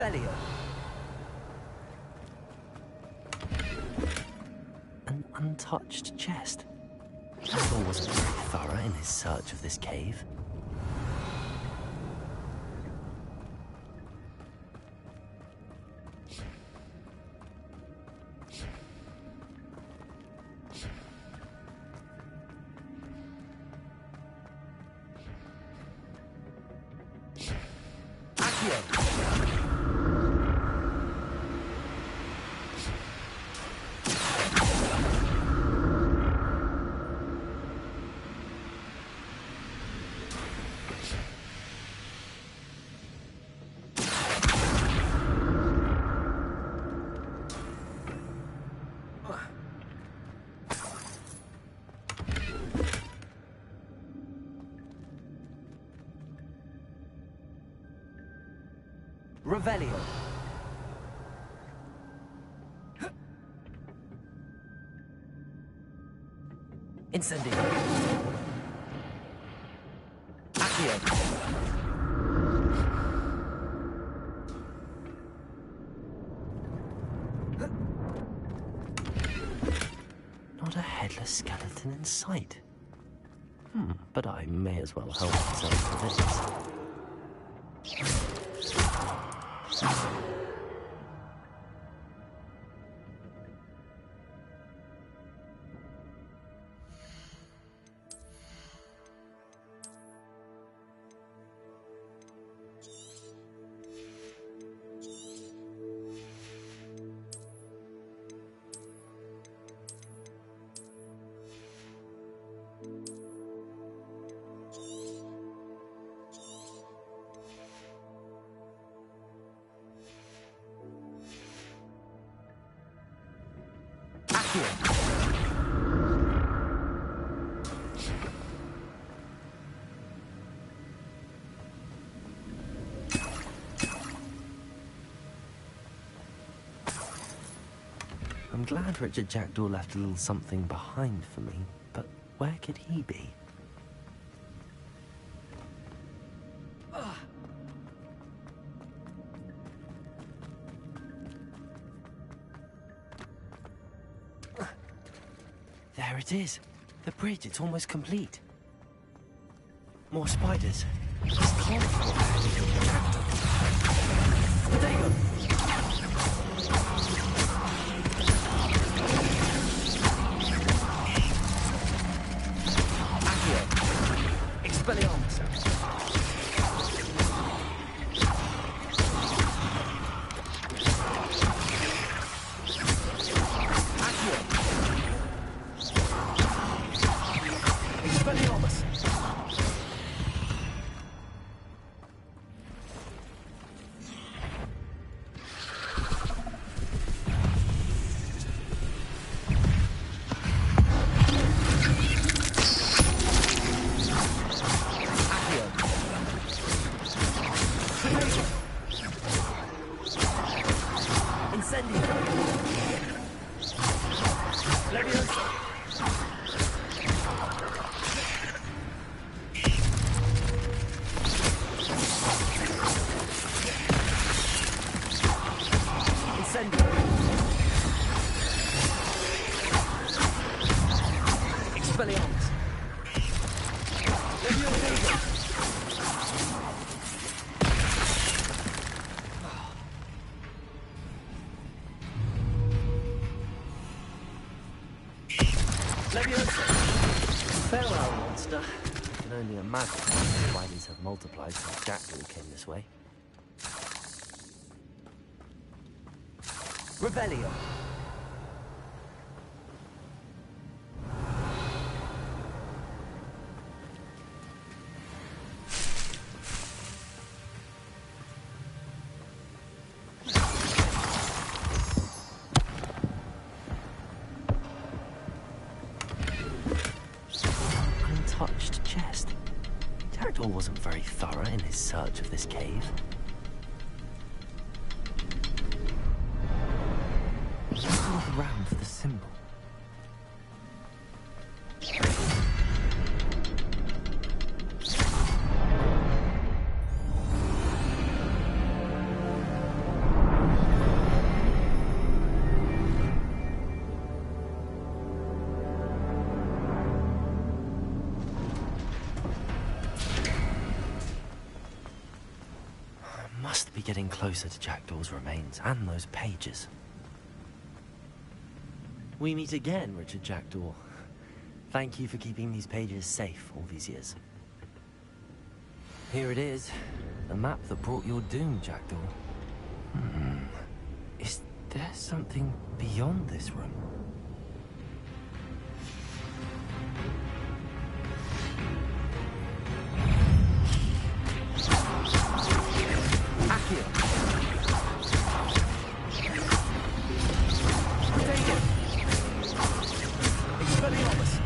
Revelio. An untouched chest. Jackdaw wasn't very thorough in his search of this cave. Revelio. Incendio. Accio. Not a headless skeleton in sight. But I may as well help myself to this. I'm glad Richard Jackdaw left a little something behind for me, but where could he be? There it is. The bridge, it's almost complete. More spiders. It's colorful. There you go. Expelliarmus. Expelliarmus. Farewell, monster. I can only imagine how the spiders have multiplied since Jackdaw came this way. Revelio. Untouched chest. Jackdaw wasn't very thorough in his search of this cave. Look around for the symbol. closer to Jackdaw's remains and those pages. We meet again, Richard Jackdaw. Thank you for keeping these pages safe all these years. Here it is. The map that brought your doom, Jackdaw. Is there something beyond this room? Accio. Take it. Expelliarmus.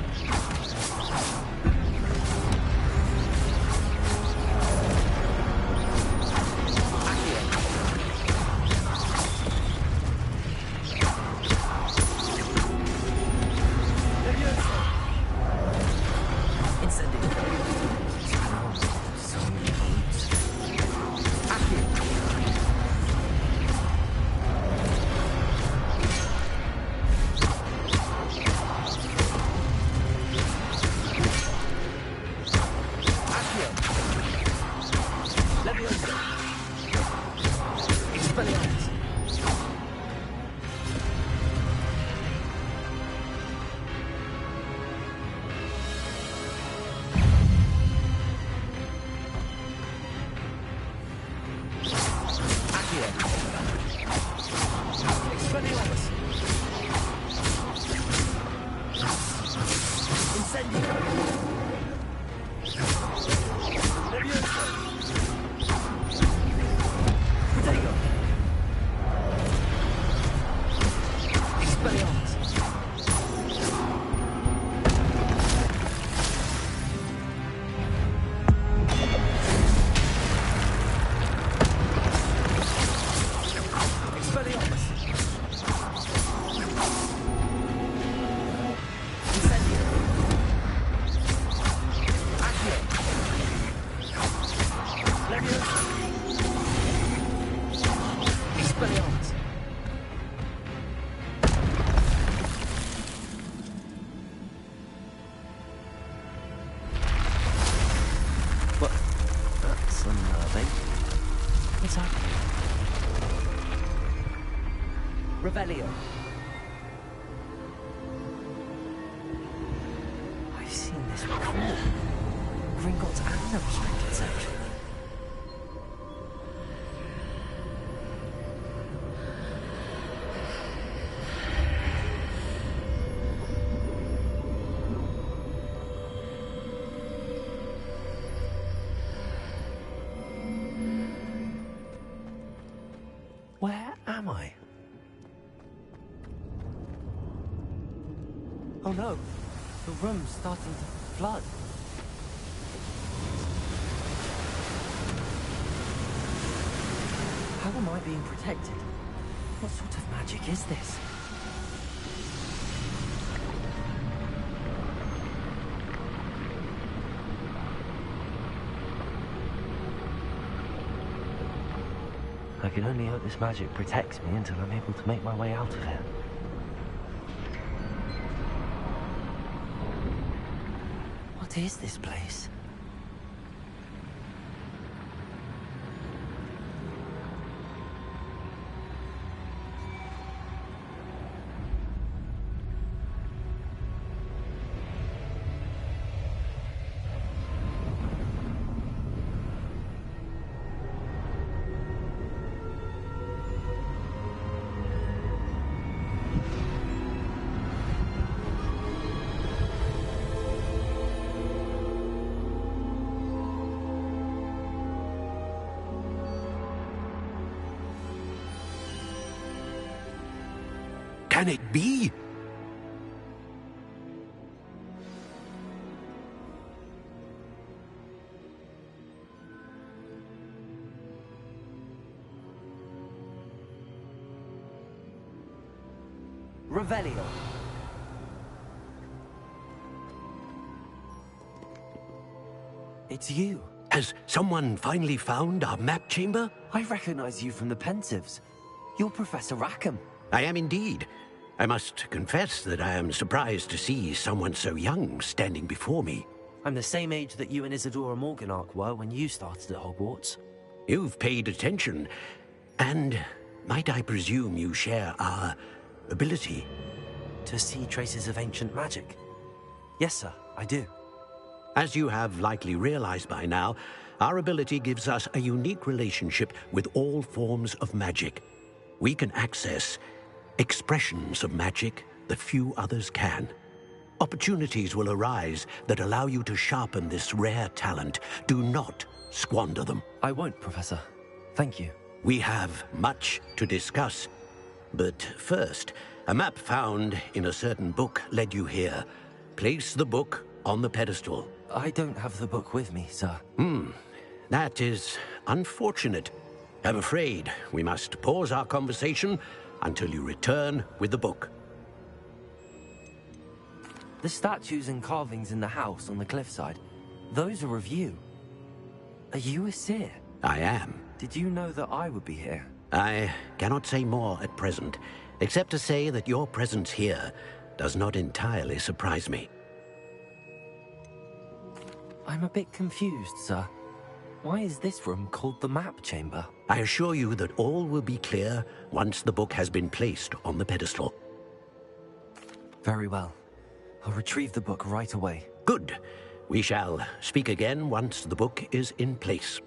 Revelio. I've seen this before. Gringotts and the restricted section. Where am I? Oh no, the room's starting to flood. How am I being protected? What sort of magic is this? I can only hope this magic protects me until I'm able to make my way out of here. What is this place? Can it be? Revelio. It's you. Has someone finally found our map chamber? I recognize you from the Pensives. You're Professor Rackham. I am indeed. I must confess that I am surprised to see someone so young standing before me. I'm the same age that you and Isadora Morganark were when you started at Hogwarts. You've paid attention. And might I presume you share our ability? To see traces of ancient magic? Yes, sir, I do. As you have likely realized by now, our ability gives us a unique relationship with all forms of magic. We can access expressions of magic that few others can. Opportunities will arise that allow you to sharpen this rare talent. Do not squander them. I won't, Professor. Thank you. We have much to discuss. But first, a map found in a certain book led you here. Place the book on the pedestal. I don't have the book with me, sir. That is unfortunate. I'm afraid we must pause our conversation until you return with the book. The statues and carvings in the house on the cliffside, those are of you. Are you a seer? I am. Did you know that I would be here? I cannot say more at present, except to say that your presence here does not entirely surprise me. I'm a bit confused, sir. Why is this room called the map chamber? I assure you that all will be clear once the book has been placed on the pedestal. Very well. I'll retrieve the book right away. Good. We shall speak again once the book is in place.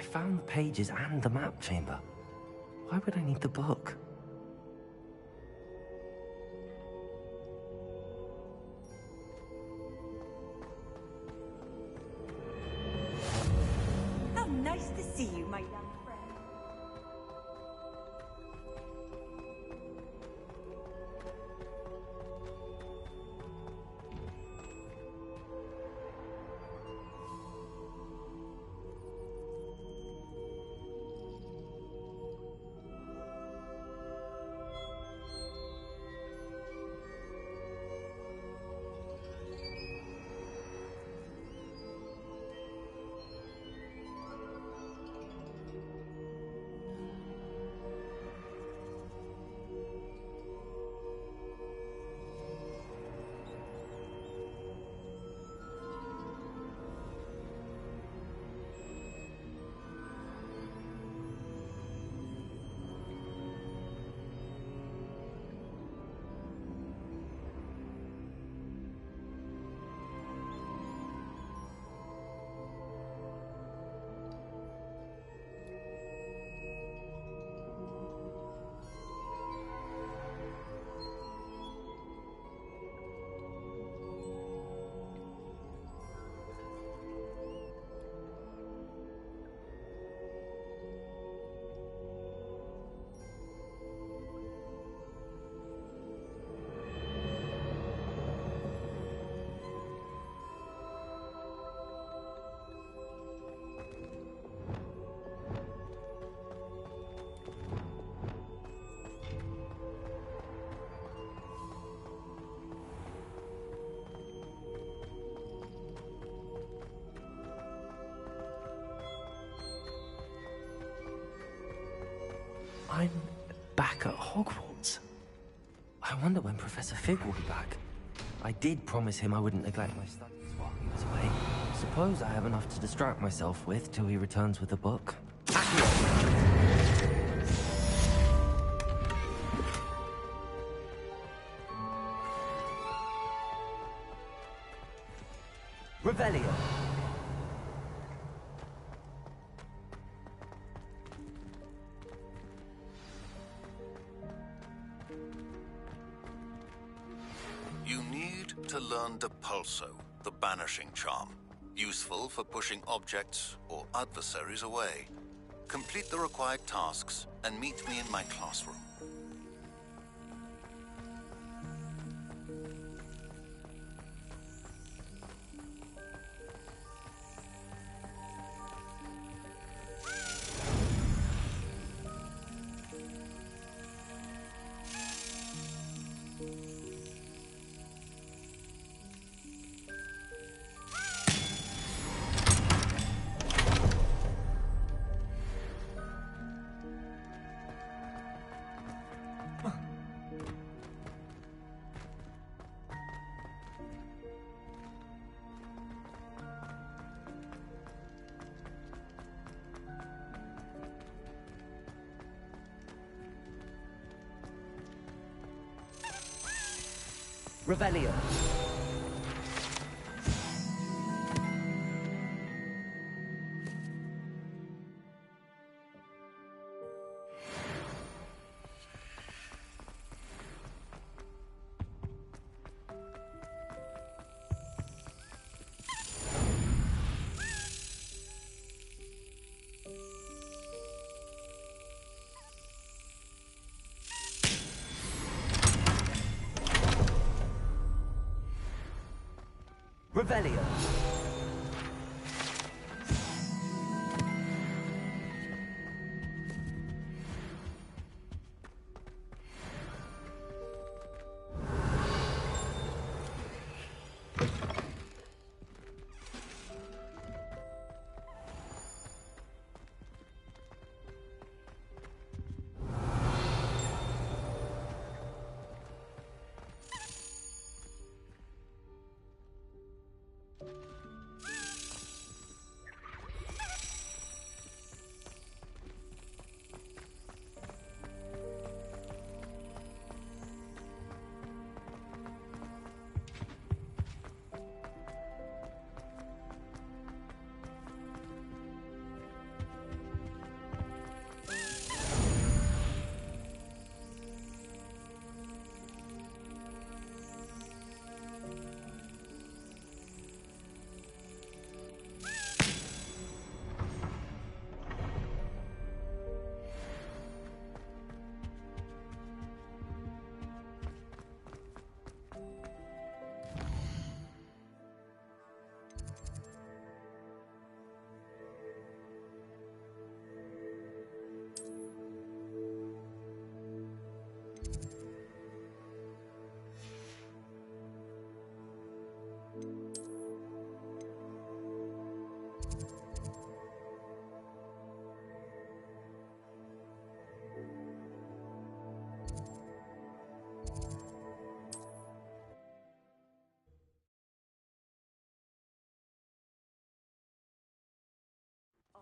I found the pages and the map chamber. Why would I need the book? How nice to see you, my young friend. I'm back at Hogwarts. I wonder when Professor Fig will be back. I did promise him I wouldn't neglect my studies while he was away. Suppose I have enough to distract myself with till he returns with a book. Revelio. You need to learn the Pulso, the banishing charm. Useful for pushing objects or adversaries away. Complete the required tasks and meet me in my classroom. Revelio. Revelio.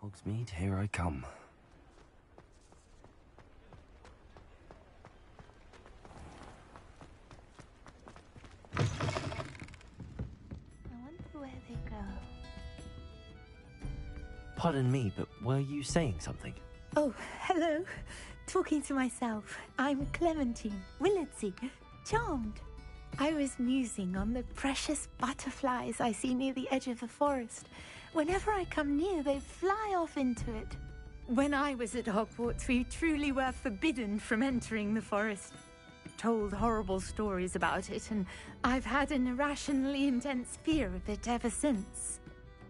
Hogsmeade, here I come. I wonder where they go. Pardon me, but were you saying something? Oh, hello. Talking to myself. I'm Clementine Willardsey. Charmed. I was musing on the precious butterflies I see near the edge of the forest. Whenever I come near, they fly off into it. When I was at Hogwarts, we truly were forbidden from entering the forest. Told horrible stories about it, and I've had an irrationally intense fear of it ever since.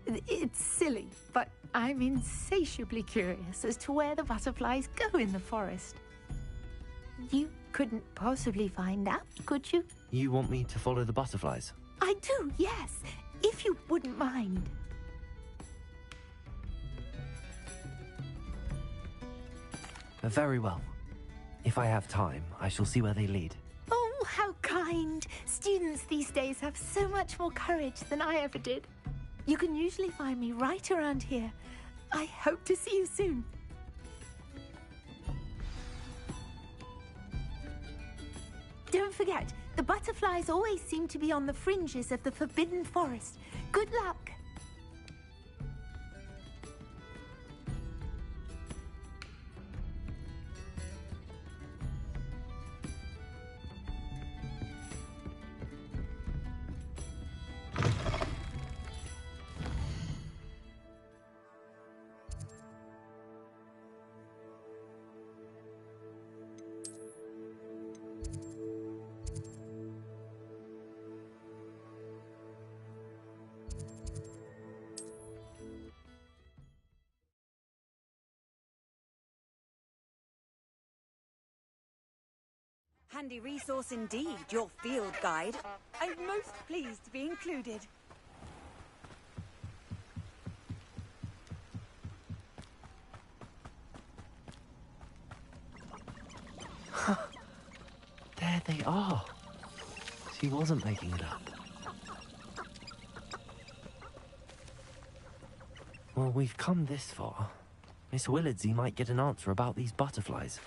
It's silly, but I'm insatiably curious as to where the butterflies go in the forest. You couldn't possibly find out, could you? You want me to follow the butterflies? I do, yes, if you wouldn't mind. Very well. If I have time, I shall see where they lead. Oh, how kind. Students these days have so much more courage than I ever did. You can usually find me right around here. I hope to see you soon. Don't forget, the butterflies always seem to be on the fringes of the Forbidden Forest. Good luck. Handy resource indeed, your field guide. I'm most pleased to be included. There they are. She wasn't making it up. Well, we've come this far. Miss Willardsey might get an answer about these butterflies.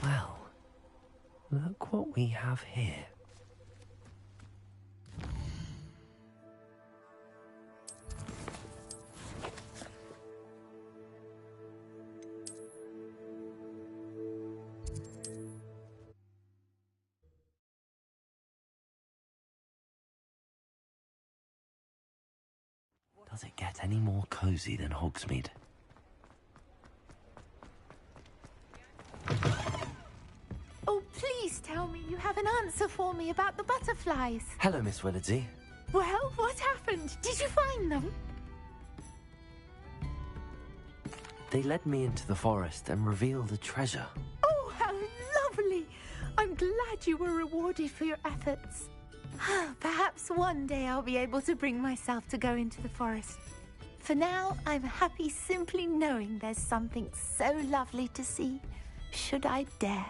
Well, look what we have here. Does it get any more cozy than Hogsmeade? Oh, please tell me you have an answer for me about the butterflies. Hello, Miss Willardsey. Well, what happened? Did you find them? They led me into the forest and revealed a treasure. Oh, how lovely! I'm glad you were rewarded for your efforts. Perhaps one day I'll be able to bring myself to go into the forest. For now, I'm happy simply knowing there's something so lovely to see, should I dare.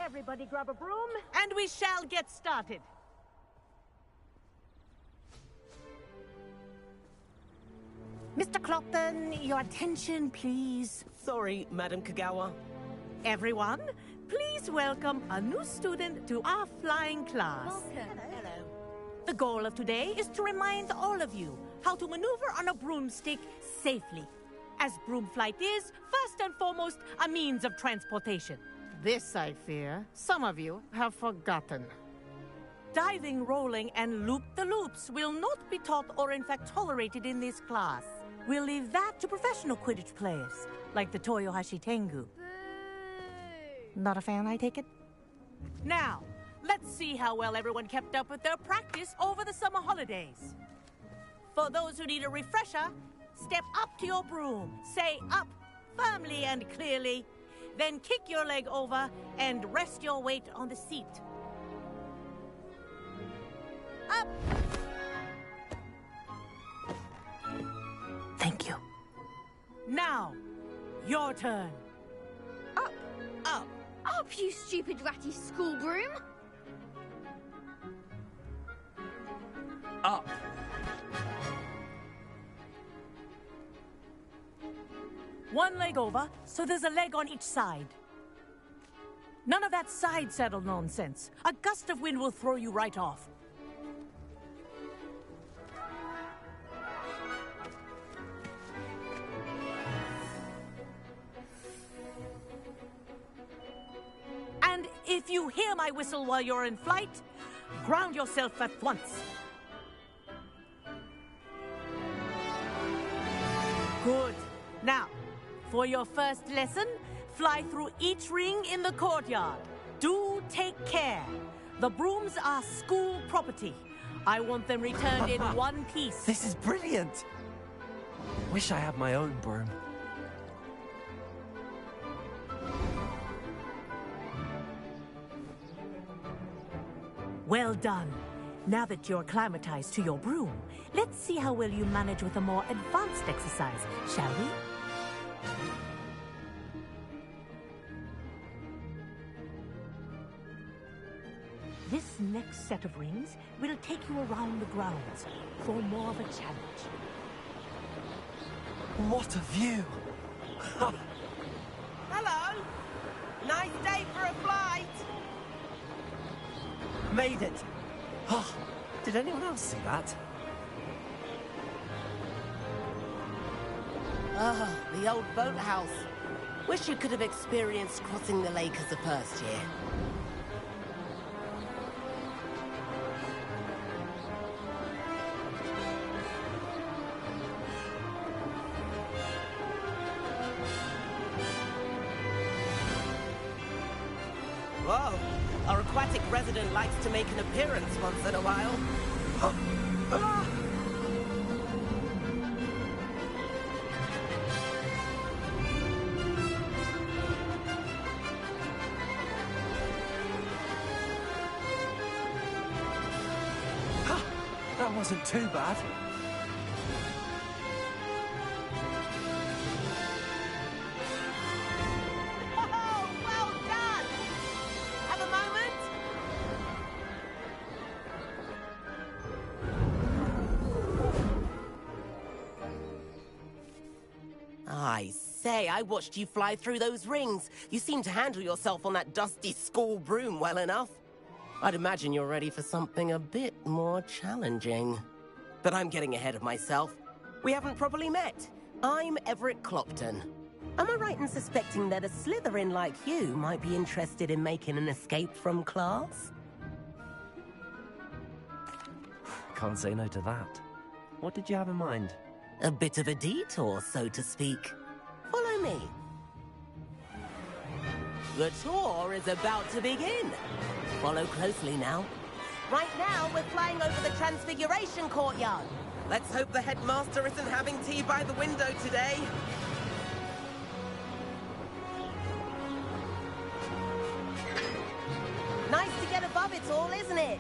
Everybody grab a broom, and we shall get started. Mr. Clopton, your attention, please. Sorry, Madam Kagawa. Everyone, please welcome a new student to our flying class. Welcome. Hello. The goal of today is to remind all of you how to maneuver on a broomstick safely, as broom flight is, first and foremost, a means of transportation. This, I fear, some of you have forgotten. Diving, rolling, and loop-the-loops will not be taught or in fact tolerated in this class. We'll leave that to professional Quidditch players, like the Toyohashi Tengu. Not a fan, I take it? Now, let's see how well everyone kept up with their practice over the summer holidays. For those who need a refresher, step up to your broom, say up firmly and clearly, then kick your leg over and rest your weight on the seat. Up! Thank you. Now, your turn. Up! Up! Up, you stupid ratty school broom! Up. One leg over, so there's a leg on each side. None of that side saddle nonsense. A gust of wind will throw you right off. And if you hear my whistle while you're in flight, ground yourself at once. Good. Now, for your first lesson, fly through each ring in the courtyard. Do take care. The brooms are school property. I want them returned in one piece. This is brilliant. Wish I had my own broom. Well done. Now that you're acclimatized to your broom, let's see how well you manage with a more advanced exercise, shall we? This next set of rings will take you around the grounds for more of a challenge. What a view! Hello! Nice day for a flight! Made it! Oh, did anyone else see that? Ah, the old boathouse. Wish you could have experienced crossing the lake as a first year. Whoa! Our aquatic resident likes to make an appearance once in a while. That wasn't too bad. Oh, well done! Have a moment? I say, I watched you fly through those rings. You seem to handle yourself on that dusty school broom well enough. I'd imagine you're ready for something a bit more challenging. But I'm getting ahead of myself. We haven't properly met. I'm Everett Clopton. Am I right in suspecting that a Slytherin like you might be interested in making an escape from class? Can't say no to that. What did you have in mind? A bit of a detour, so to speak. Follow me. The tour is about to begin. Follow closely now. Right now, we're flying over the Transfiguration Courtyard. Let's hope the headmaster isn't having tea by the window today. Nice to get above it all, isn't it?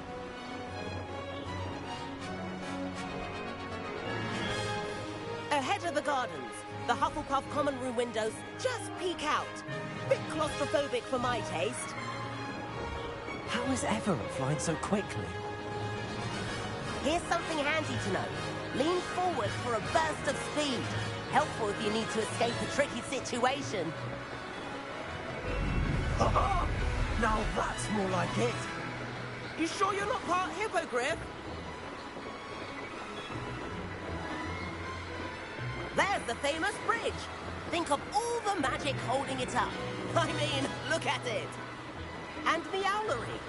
Ahead of the gardens, the Hufflepuff common room windows just peek out. Bit claustrophobic for my taste. How is Everett flying so quickly? Here's something handy to know. Lean forward for a burst of speed. Helpful if you need to escape a tricky situation. Now that's more like it. You sure you're not part hippogriff? There's the famous bridge. Think of all the magic holding it up. I mean, look at it. And the owlery.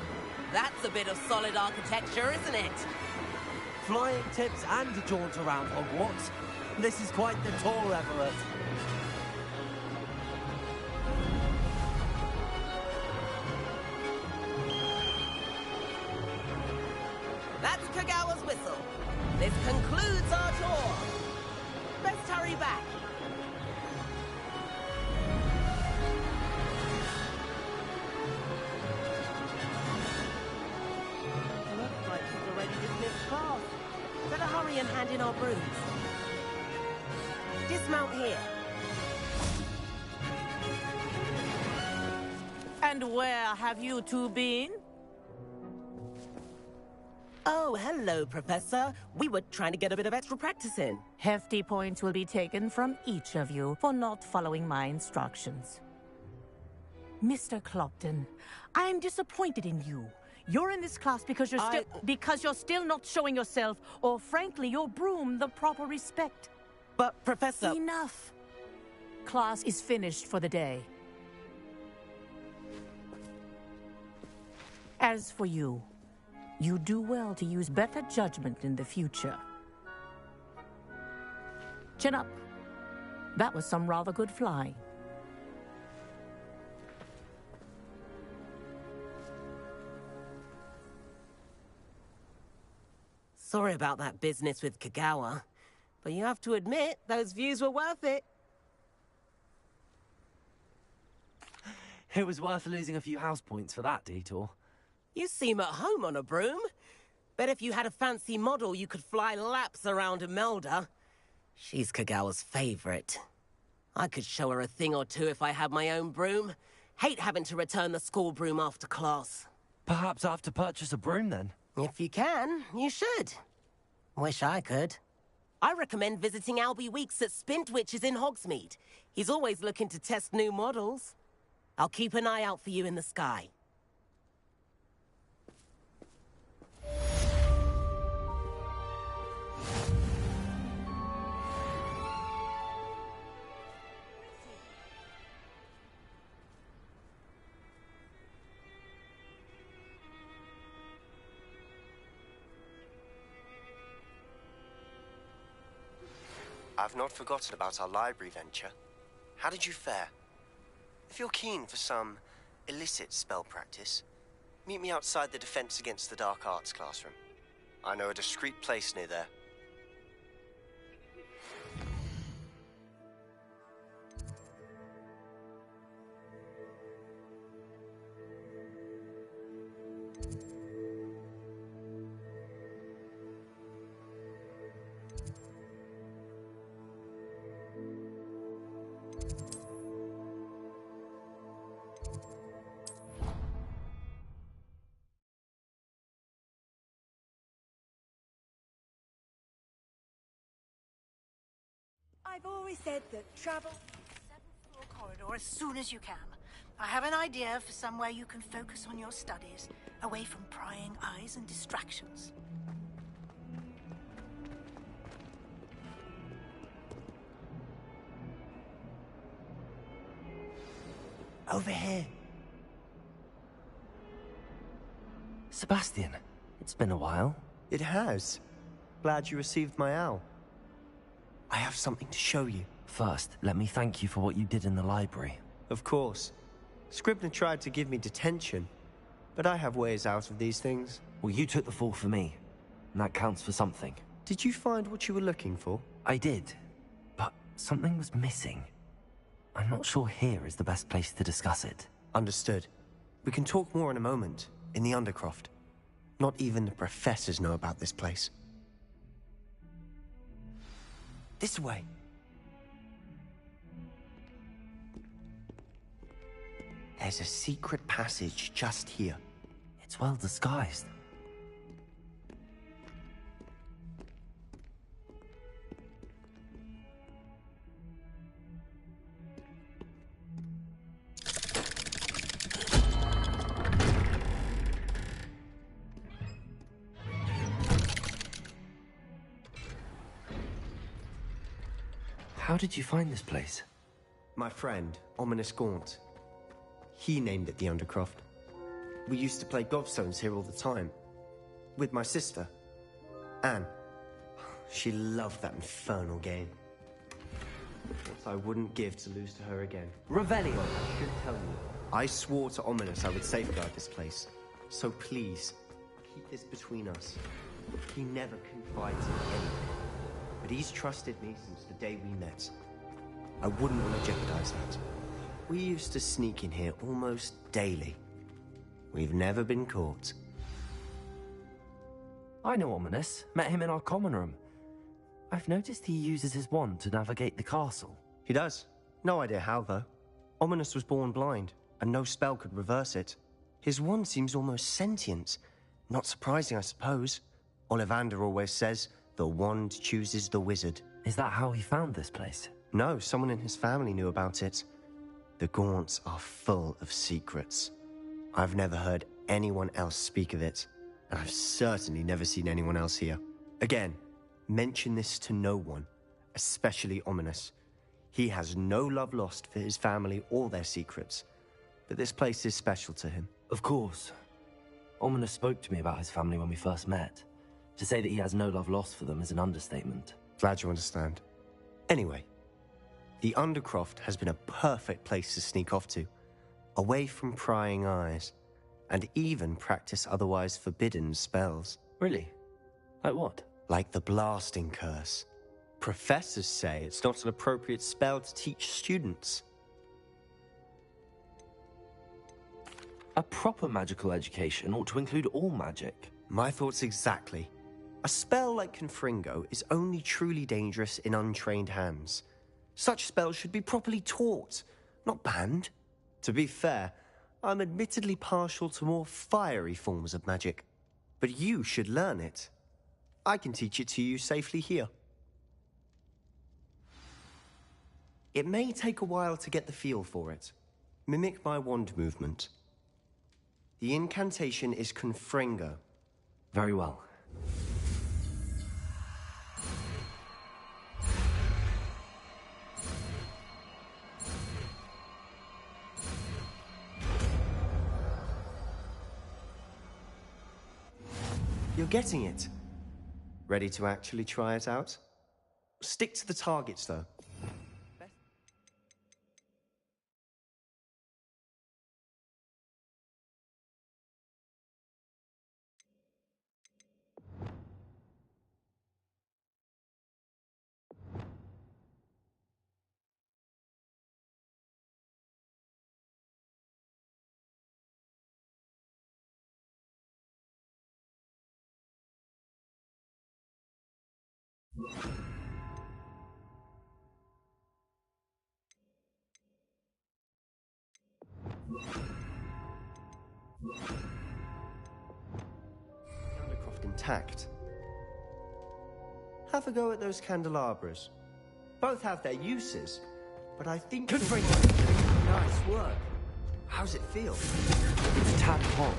That's a bit of solid architecture, isn't it? Flying tips and a jaunt around Hogwarts. This is quite the tour, Everett. That's Kagawa's whistle. This concludes our tour. Best hurry back. Looks like she's already dismissed class. Better hurry and hand in our brooms. Dismount here. And where have you two been? Oh, hello, Professor. We were trying to get a bit of extra practice in. Hefty points will be taken from each of you for not following my instructions. Mr. Clopton, I'm disappointed in you. You're in this class because you're still not showing yourself, or frankly, your broom, the proper respect. But, Professor... Enough. Class is finished for the day. As for you, you do well to use better judgment in the future. Chin up. That was some rather good flying. Sorry about that business with Kagawa, but you have to admit, those views were worth it. It was worth losing a few house points for that detour. You seem at home on a broom. Bet if you had a fancy model, you could fly laps around Imelda. She's Kagawa's favorite. I could show her a thing or two if I had my own broom. Hate having to return the school broom after class. Perhaps I have to purchase a broom then? If you can, you should. Wish I could. I recommend visiting Albie Weeks at Spintwitches in Hogsmeade. He's always looking to test new models. I'll keep an eye out for you in the sky. I've not forgotten about our library venture. How did you fare? If you're keen for some illicit spell practice, meet me outside the Defense Against the Dark Arts classroom. I know a discreet place near there. I've always said that travel the 7th floor corridor as soon as you can. I have an idea for somewhere you can focus on your studies, away from prying eyes and distractions. Over here. Sebastian, it's been a while. It has. Glad you received my owl. I have something to show you. First, let me thank you for what you did in the library. Of course. Scribner tried to give me detention, but I have ways out of these things. Well, you took the fall for me, and that counts for something. Did you find what you were looking for? I did, but something was missing. I'm not sure here is the best place to discuss it. Understood. We can talk more in a moment, in the Undercroft. Not even the professors know about this place. This way. There's a secret passage just here. It's well disguised. How did you find this place? My friend, Ominous Gaunt. He named it the Undercroft. We used to play gobstones here all the time. With my sister, Anne. She loved that infernal game. What I wouldn't give to lose to her again. Revelio. I should tell you, I swore to Ominous I would safeguard this place. So please, keep this between us. He never confides in anyone. But he's trusted me since the day we met. I wouldn't want to jeopardize that. We used to sneak in here almost daily. We've never been caught. I know Ominous. Met him in our common room. I've noticed he uses his wand to navigate the castle. He does. No idea how, though. Ominous was born blind, and no spell could reverse it. His wand seems almost sentient. Not surprising, I suppose. Ollivander always says, the wand chooses the wizard. Is that how he found this place? No, someone in his family knew about it. The Gaunts are full of secrets. I've never heard anyone else speak of it, and I've certainly never seen anyone else here. Again, mention this to no one, especially Ominous. He has no love lost for his family or their secrets, but this place is special to him. Of course. Ominous spoke to me about his family when we first met. To say that he has no love lost for them is an understatement. Glad you understand. Anyway, the Undercroft has been a perfect place to sneak off to, away from prying eyes, and even practice otherwise forbidden spells. Really? Like what? Like the Blasting Curse. Professors say it's not an appropriate spell to teach students. A proper magical education ought to include all magic. My thoughts exactly. A spell like Confringo is only truly dangerous in untrained hands. Such spells should be properly taught, not banned. To be fair, I'm admittedly partial to more fiery forms of magic. But you should learn it. I can teach it to you safely here. It may take a while to get the feel for it. Mimic my wand movement. The incantation is Confringo. Very well. You're getting it. Ready to actually try it out? Stick to the targets, though. Undercroft intact. Have a go at those candelabras. Both have their uses, but I think... Confringo! Nice work. How's it feel? It's a tad hot.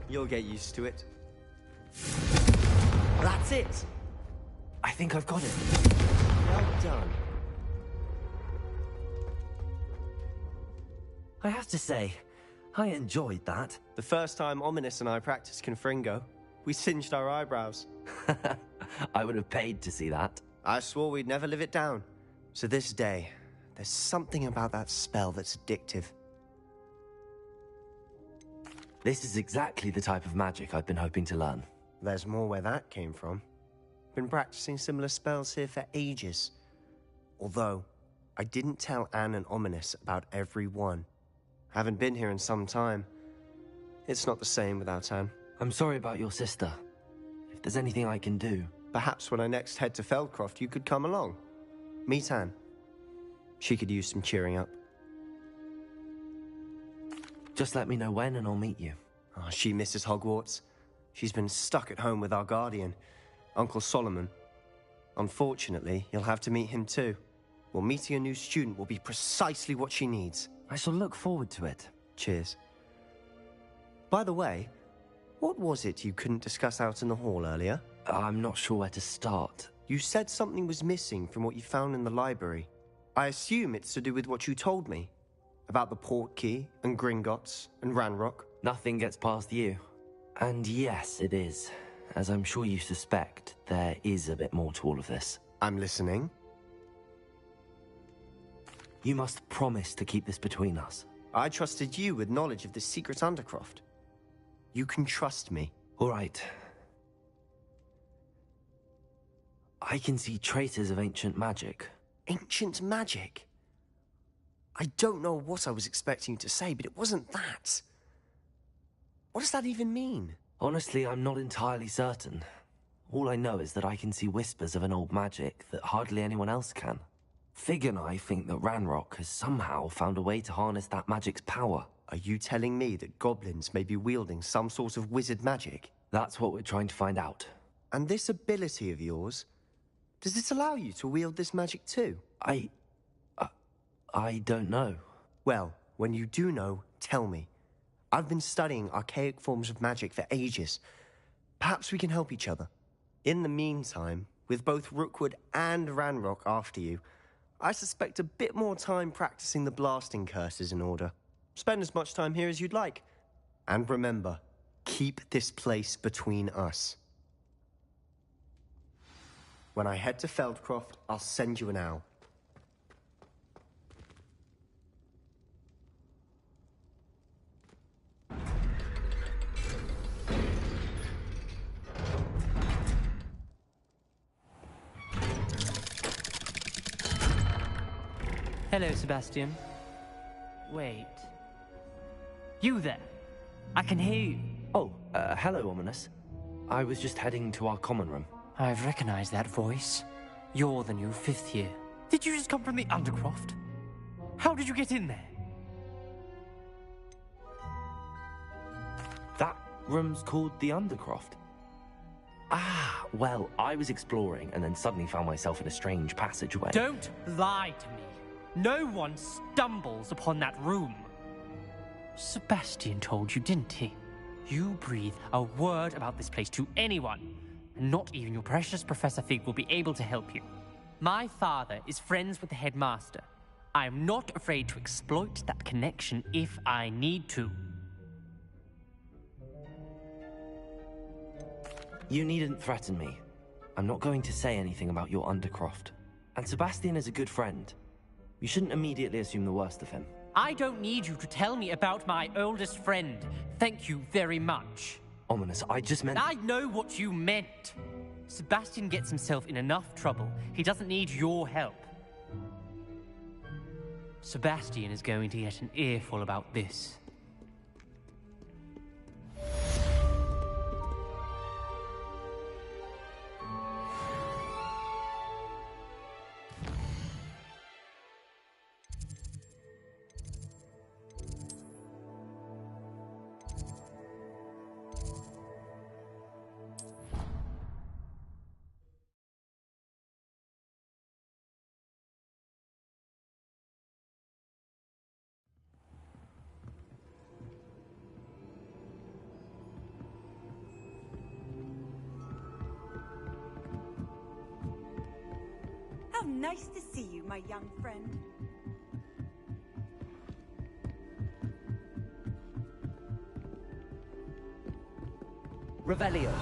You'll get used to it. That's it! I think I've got it. Well done. I have to say, I enjoyed that. The first time Ominous and I practiced Confringo, we singed our eyebrows. I would have paid to see that. I swore we'd never live it down. To this day, there's something about that spell that's addictive. This is exactly the type of magic I've been hoping to learn. There's more where that came from. Been practicing similar spells here for ages. Although, I didn't tell Anne and Ominous about every one. Haven't been here in some time. It's not the same without Anne. I'm sorry about your sister. If there's anything I can do... Perhaps when I next head to Feldcroft, you could come along. Meet Anne. She could use some cheering up. Just let me know when and I'll meet you. Oh, she misses Hogwarts. She's been stuck at home with our guardian, Uncle Solomon. Unfortunately, you'll have to meet him too. Well, meeting a new student will be precisely what she needs. I shall look forward to it. Cheers. By the way, what was it you couldn't discuss out in the hall earlier? I'm not sure where to start. You said something was missing from what you found in the library. I assume it's to do with what you told me. About the Portkey, and Gringotts, and Ranrock. Nothing gets past you. And yes, it is. As I'm sure you suspect, there is a bit more to all of this. I'm listening. You must promise to keep this between us. I trusted you with knowledge of this secret Undercroft. You can trust me. All right. I can see traces of ancient magic. Ancient magic? I don't know what I was expecting you to say, but it wasn't that. What does that even mean? Honestly, I'm not entirely certain. All I know is that I can see whispers of an old magic that hardly anyone else can. Fig and I think that Ranrock has somehow found a way to harness that magic's power. Are you telling me that goblins may be wielding some sort of wizard magic? That's what we're trying to find out. And this ability of yours, does it allow you to wield this magic too? I don't know. Well, when you do know, tell me. I've been studying archaic forms of magic for ages. Perhaps we can help each other. In the meantime, with both Rookwood and Ranrock after you, I suspect a bit more time practicing the blasting curse is in order. Spend as much time here as you'd like. And remember, keep this place between us. When I head to Feldcroft, I'll send you an owl. Hello, Sebastian. Wait. You there? I can hear you. Oh, hello, Ominous. I was just heading to our common room. I've recognized that voice. You're the new 5th year. Did you just come from the Undercroft? How did you get in there? That room's called the Undercroft. Ah, well, I was exploring and then suddenly found myself in a strange passageway. Don't lie to me. No one stumbles upon that room. Sebastian told you, didn't he? You breathe a word about this place to anyone, and not even your precious Professor Fig will be able to help you. My father is friends with the headmaster. I am not afraid to exploit that connection if I need to. You needn't threaten me. I'm not going to say anything about your Undercroft. And Sebastian is a good friend. You shouldn't immediately assume the worst of him. I don't need you to tell me about my oldest friend. Thank you very much. Ominous, I just meant... I know what you meant. Sebastian gets himself in enough trouble. He doesn't need your help. Sebastian is going to get an earful about this. How nice to see you, my young friend. Revelio.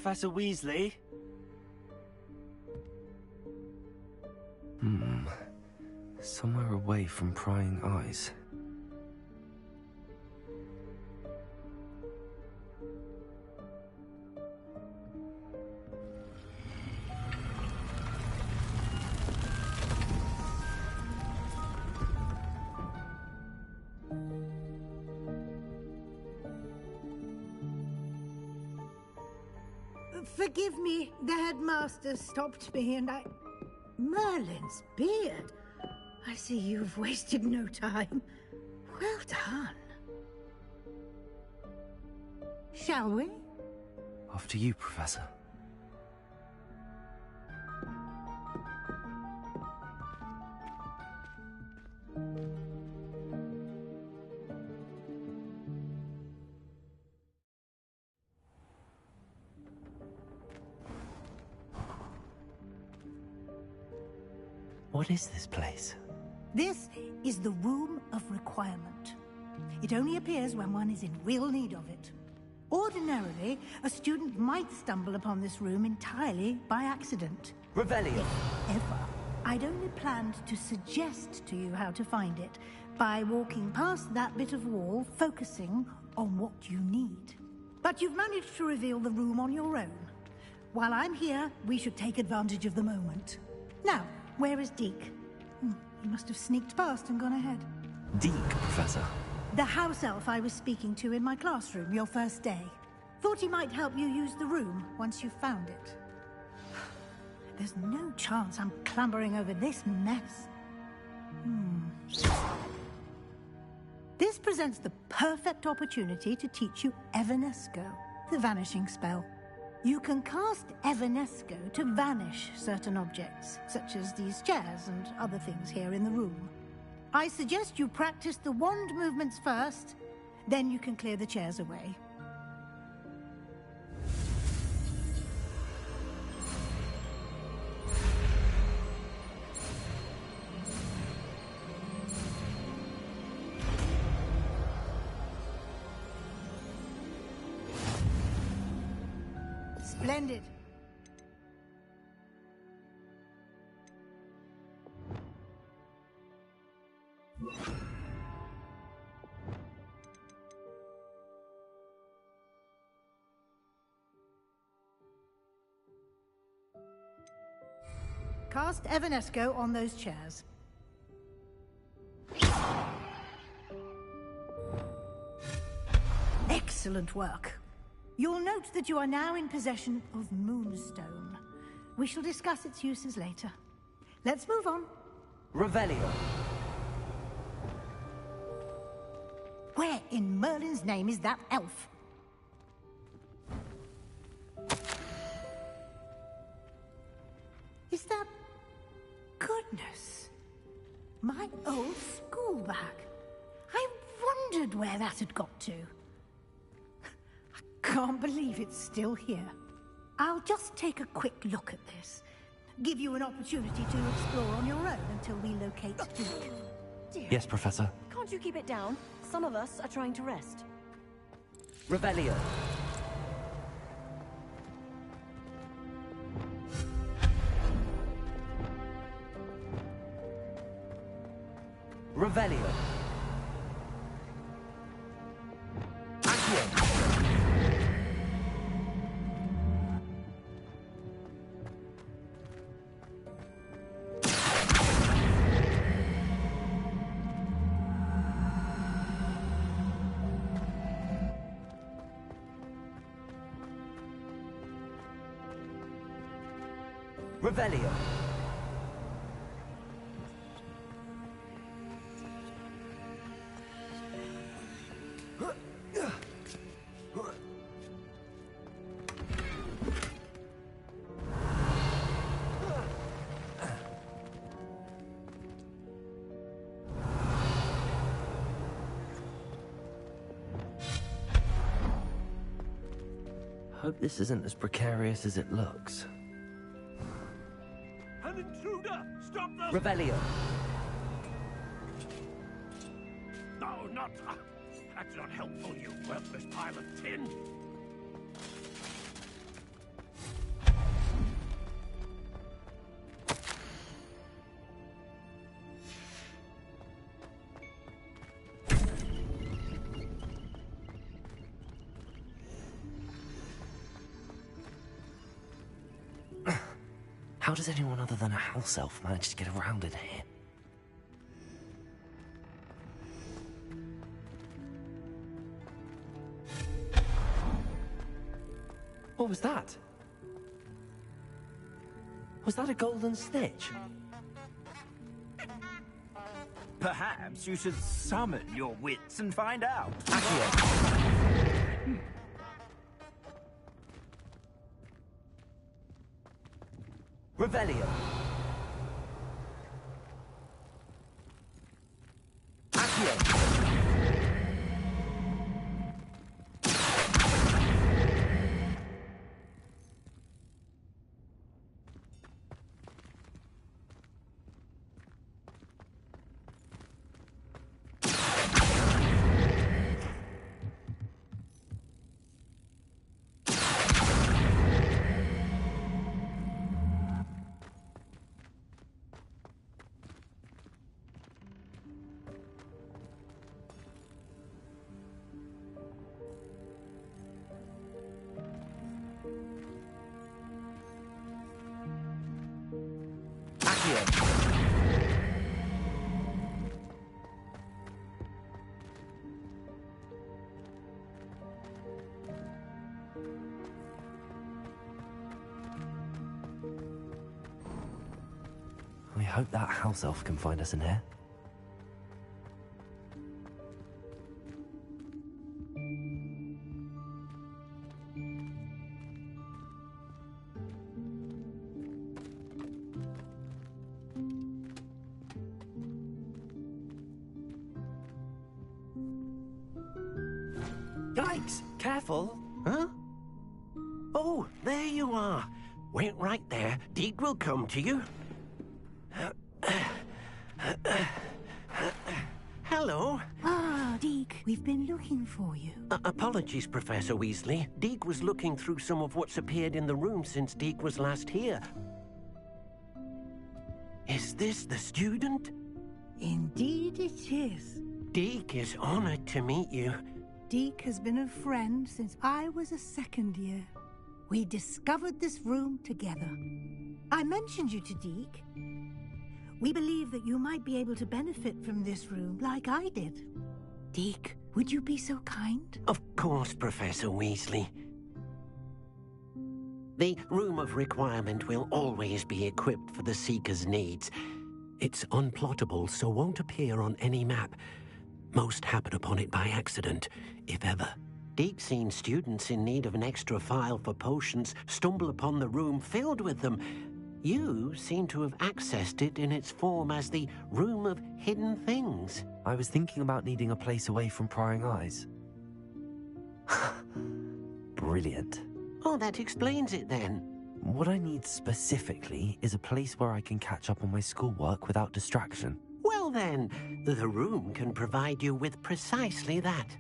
Professor Weasley? Somewhere away from prying eyes. Forgive me, the headmaster stopped me and I... Merlin's beard. I see you've wasted no time. Well done. Shall we? After you, Professor. What is this place? This is the Room of Requirement. It only appears when one is in real need of it. Ordinarily, a student might stumble upon this room entirely by accident. Revelio. If ever. I'd only planned to suggest to you how to find it by walking past that bit of wall, focusing on what you need. But you've managed to reveal the room on your own. While I'm here, we should take advantage of the moment. Now, where is Deke? He must have sneaked past and gone ahead. Deke, Professor. The house elf I was speaking to in my classroom your first day. Thought he might help you use the room once you found it. There's no chance I'm clambering over this mess. This presents the perfect opportunity to teach you Evanesco, the vanishing spell. You can cast Evanesco to vanish certain objects, such as these chairs and other things here in the room. I suggest you practice the wand movements first, then you can clear the chairs away. Splendid. Cast Evanesco on those chairs. Excellent work. You'll note that you are now in possession of Moonstone. We shall discuss its uses later. Let's move on. Revelio. Where in Merlin's name is that elf? Is that... Goodness. My old school bag. I wondered where that had got to. Can't believe it's still here. I'll just take a quick look at this. Give you an opportunity to explore on your own until we locate Deke. Dear. Yes, Professor. Can't you keep it down? Some of us are trying to rest. Revelio. Revelio. Accio. Revelio. Hope this isn't as precarious as it looks. An intruder! Stop them! Revelio. No, not... that's not helpful, you worthless pile of tin. How does anyone other than a house elf manage to get around in here? What was that? Was that a golden snitch? Perhaps you should summon your wits and find out. Revelio. We hope that house elf can find us in here. Yikes! Careful! Huh? Oh, there you are. Wait right there. Deke will come to you. Hello. Ah, Deke, we've been looking for you. Apologies, Professor Weasley. Deke was looking through some of what's appeared in the room since Deke was last here. Is this the student? Indeed it is. Deke is honored to meet you. Deke has been a friend since I was a second year. We discovered this room together. I mentioned you to Deke. We believe that you might be able to benefit from this room like I did. Deke, would you be so kind? Of course, Professor Weasley. The Room of Requirement will always be equipped for the Seeker's needs. It's unplottable, so won't appear on any map. Most happen upon it by accident, if ever. Deke's seen students in need of an extra file for potions stumble upon the room filled with them. You seem to have accessed it in its form as the Room of Hidden Things. I was thinking about needing a place away from prying eyes. Brilliant. Oh, that explains it then. What I need specifically is a place where I can catch up on my schoolwork without distraction. Well then, the room can provide you with precisely that.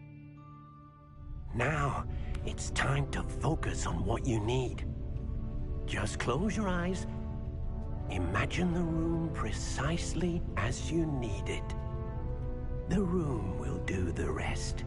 Now, it's time to focus on what you need. Just close your eyes. Imagine the room precisely as you need it. The room will do the rest.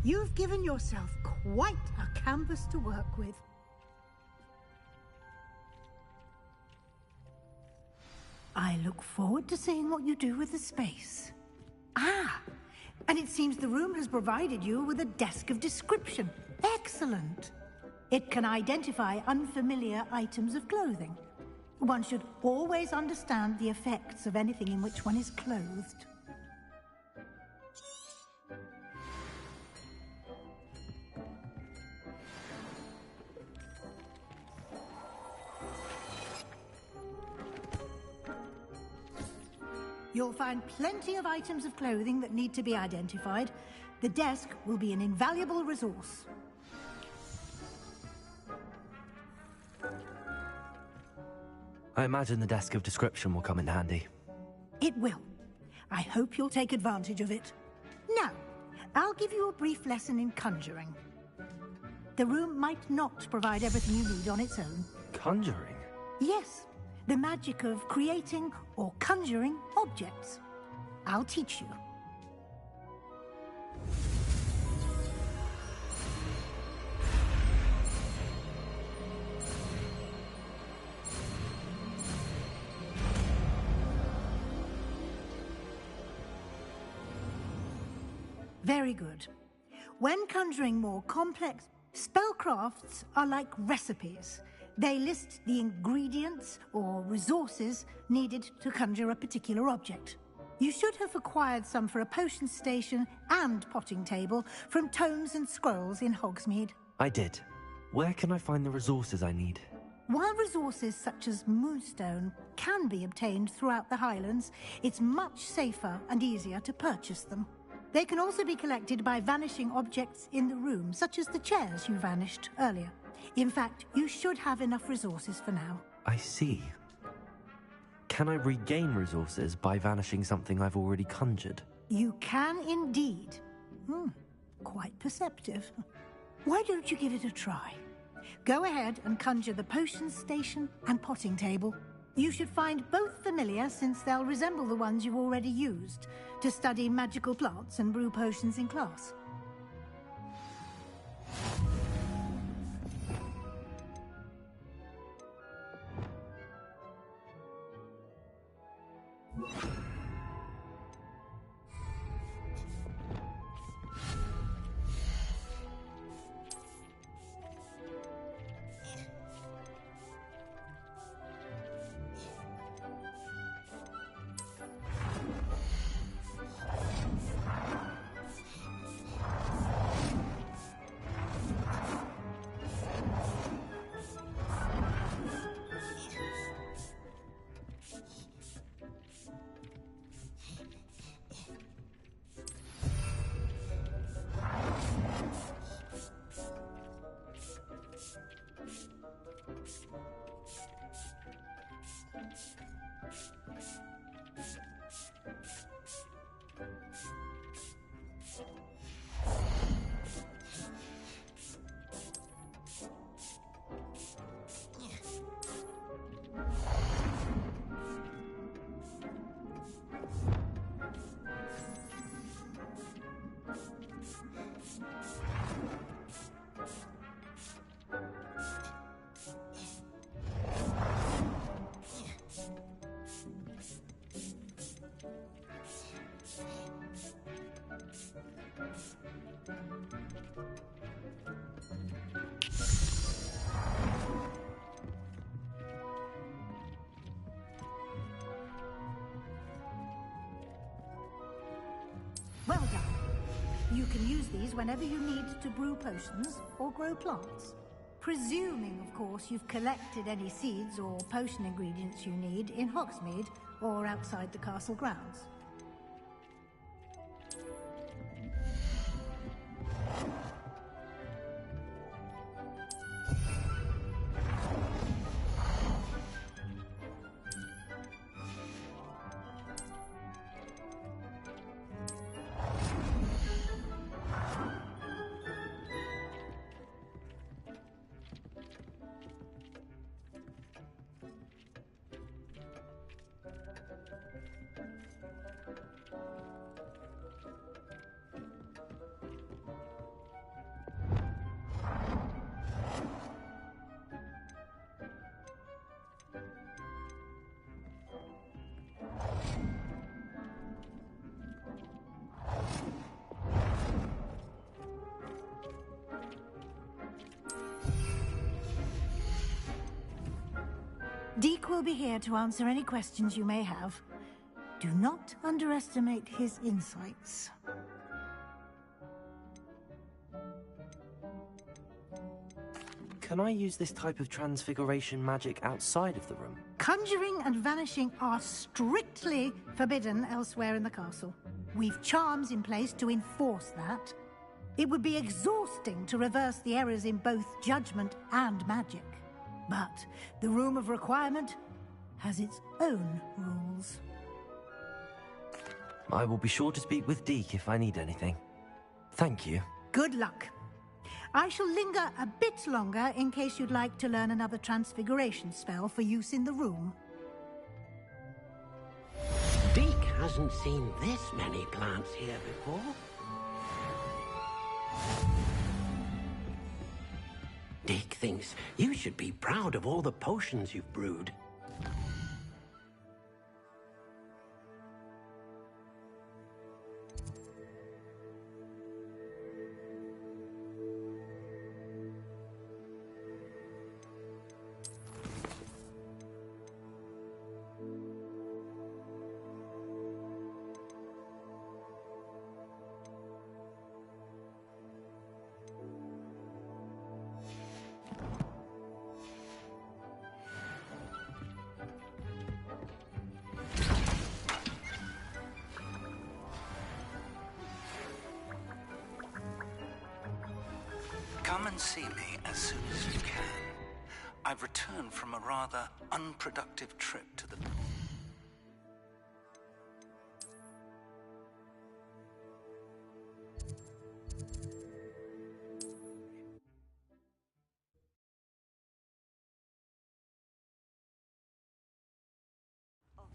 You've given yourself quite a canvas to work with. I look forward to seeing what you do with the space. Ah, and it seems the room has provided you with a desk of description. Excellent. It can identify unfamiliar items of clothing. One should always understand the effects of anything in which one is clothed. You'll find plenty of items of clothing that need to be identified. The desk will be an invaluable resource. I imagine the desk of description will come in handy. It will. I hope you'll take advantage of it. Now, I'll give you a brief lesson in conjuring. The room might not provide everything you need on its own. Conjuring? Yes, the magic of creating or conjuring objects. I'll teach you. Very good. When conjuring more complex spellcrafts are like recipes. They list the ingredients or resources needed to conjure a particular object. You should have acquired some for a potion station and potting table from tomes and scrolls in Hogsmeade. I did. Where can I find the resources I need? While resources such as moonstone can be obtained throughout the Highlands, it's much safer and easier to purchase them. They can also be collected by vanishing objects in the room, such as the chairs you vanished earlier. In fact, you should have enough resources for now. I see. Can I regain resources by vanishing something I've already conjured? You can indeed. Quite perceptive. Why don't you give it a try? Go ahead and conjure the potion station and potting table. You should find both familiar, since they'll resemble the ones you've already used to study magical plants and brew potions in class. Well done. You can use these whenever you need to brew potions or grow plants. Presuming, of course, you've collected any seeds or potion ingredients you need in Hogsmeade or outside the castle grounds. Deke will be here to answer any questions you may have. Do not underestimate his insights. Can I use this type of transfiguration magic outside of the room? Conjuring and vanishing are strictly forbidden elsewhere in the castle. We've charms in place to enforce that. It would be exhausting to reverse the errors in both judgment and magic. But the Room of Requirement has its own rules. I will be sure to speak with Deke if I need anything. Thank you. Good luck. I shall linger a bit longer in case you'd like to learn another transfiguration spell for use in the room. Deke hasn't seen this many plants here before. Deke thinks you should be proud of all the potions you've brewed. Come and see me as soon as you can. I've returned from a rather unproductive trip to the...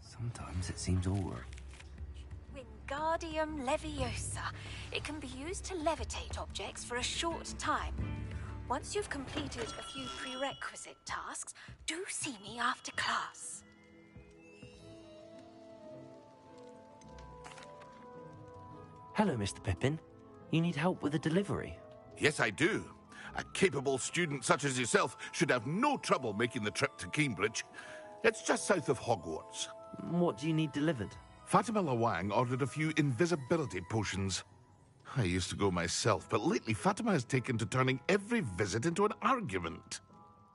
Sometimes it seems all right. Wingardium Leviosa. It can be used to levitate objects for a short time. Once you've completed a few prerequisite tasks, do see me after class. Hello, Mr. Pippin. You need help with a delivery? Yes, I do. A capable student such as yourself should have no trouble making the trip to Cambridge. It's just south of Hogwarts. What do you need delivered? Fatima Lawang ordered a few invisibility potions. I used to go myself, but lately Fatima has taken to turning every visit into an argument.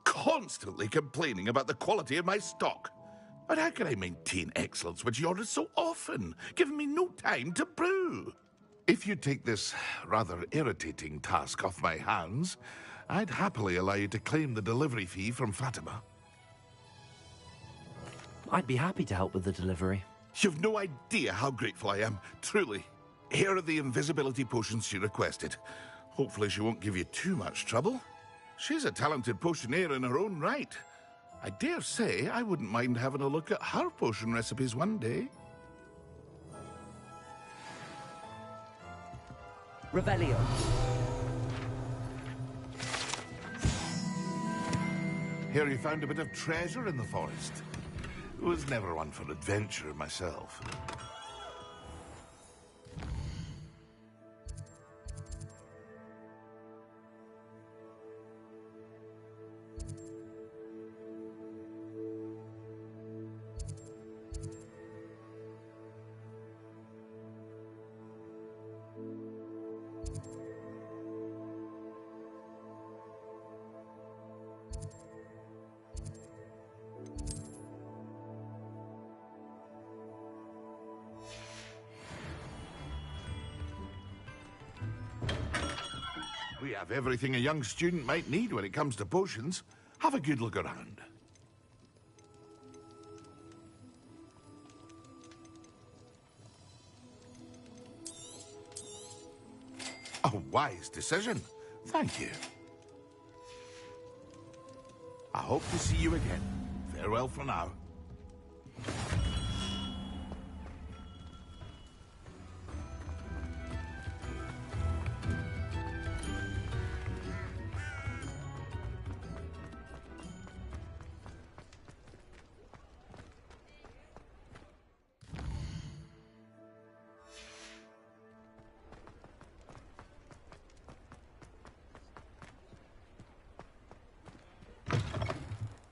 Constantly complaining about the quality of my stock. But how can I maintain excellence when she orders so often, giving me no time to brew? If you take this rather irritating task off my hands, I'd happily allow you to claim the delivery fee from Fatima. I'd be happy to help with the delivery. You've no idea how grateful I am, truly. Here are the invisibility potions she requested. Hopefully she won't give you too much trouble. She's a talented potioneer in her own right. I dare say I wouldn't mind having a look at her potion recipes one day. Revelio. Here you found a bit of treasure in the forest. Was never one for adventure myself. We have everything a young student might need when it comes to potions. Have a good look around. A wise decision. Thank you. I hope to see you again. Farewell for now.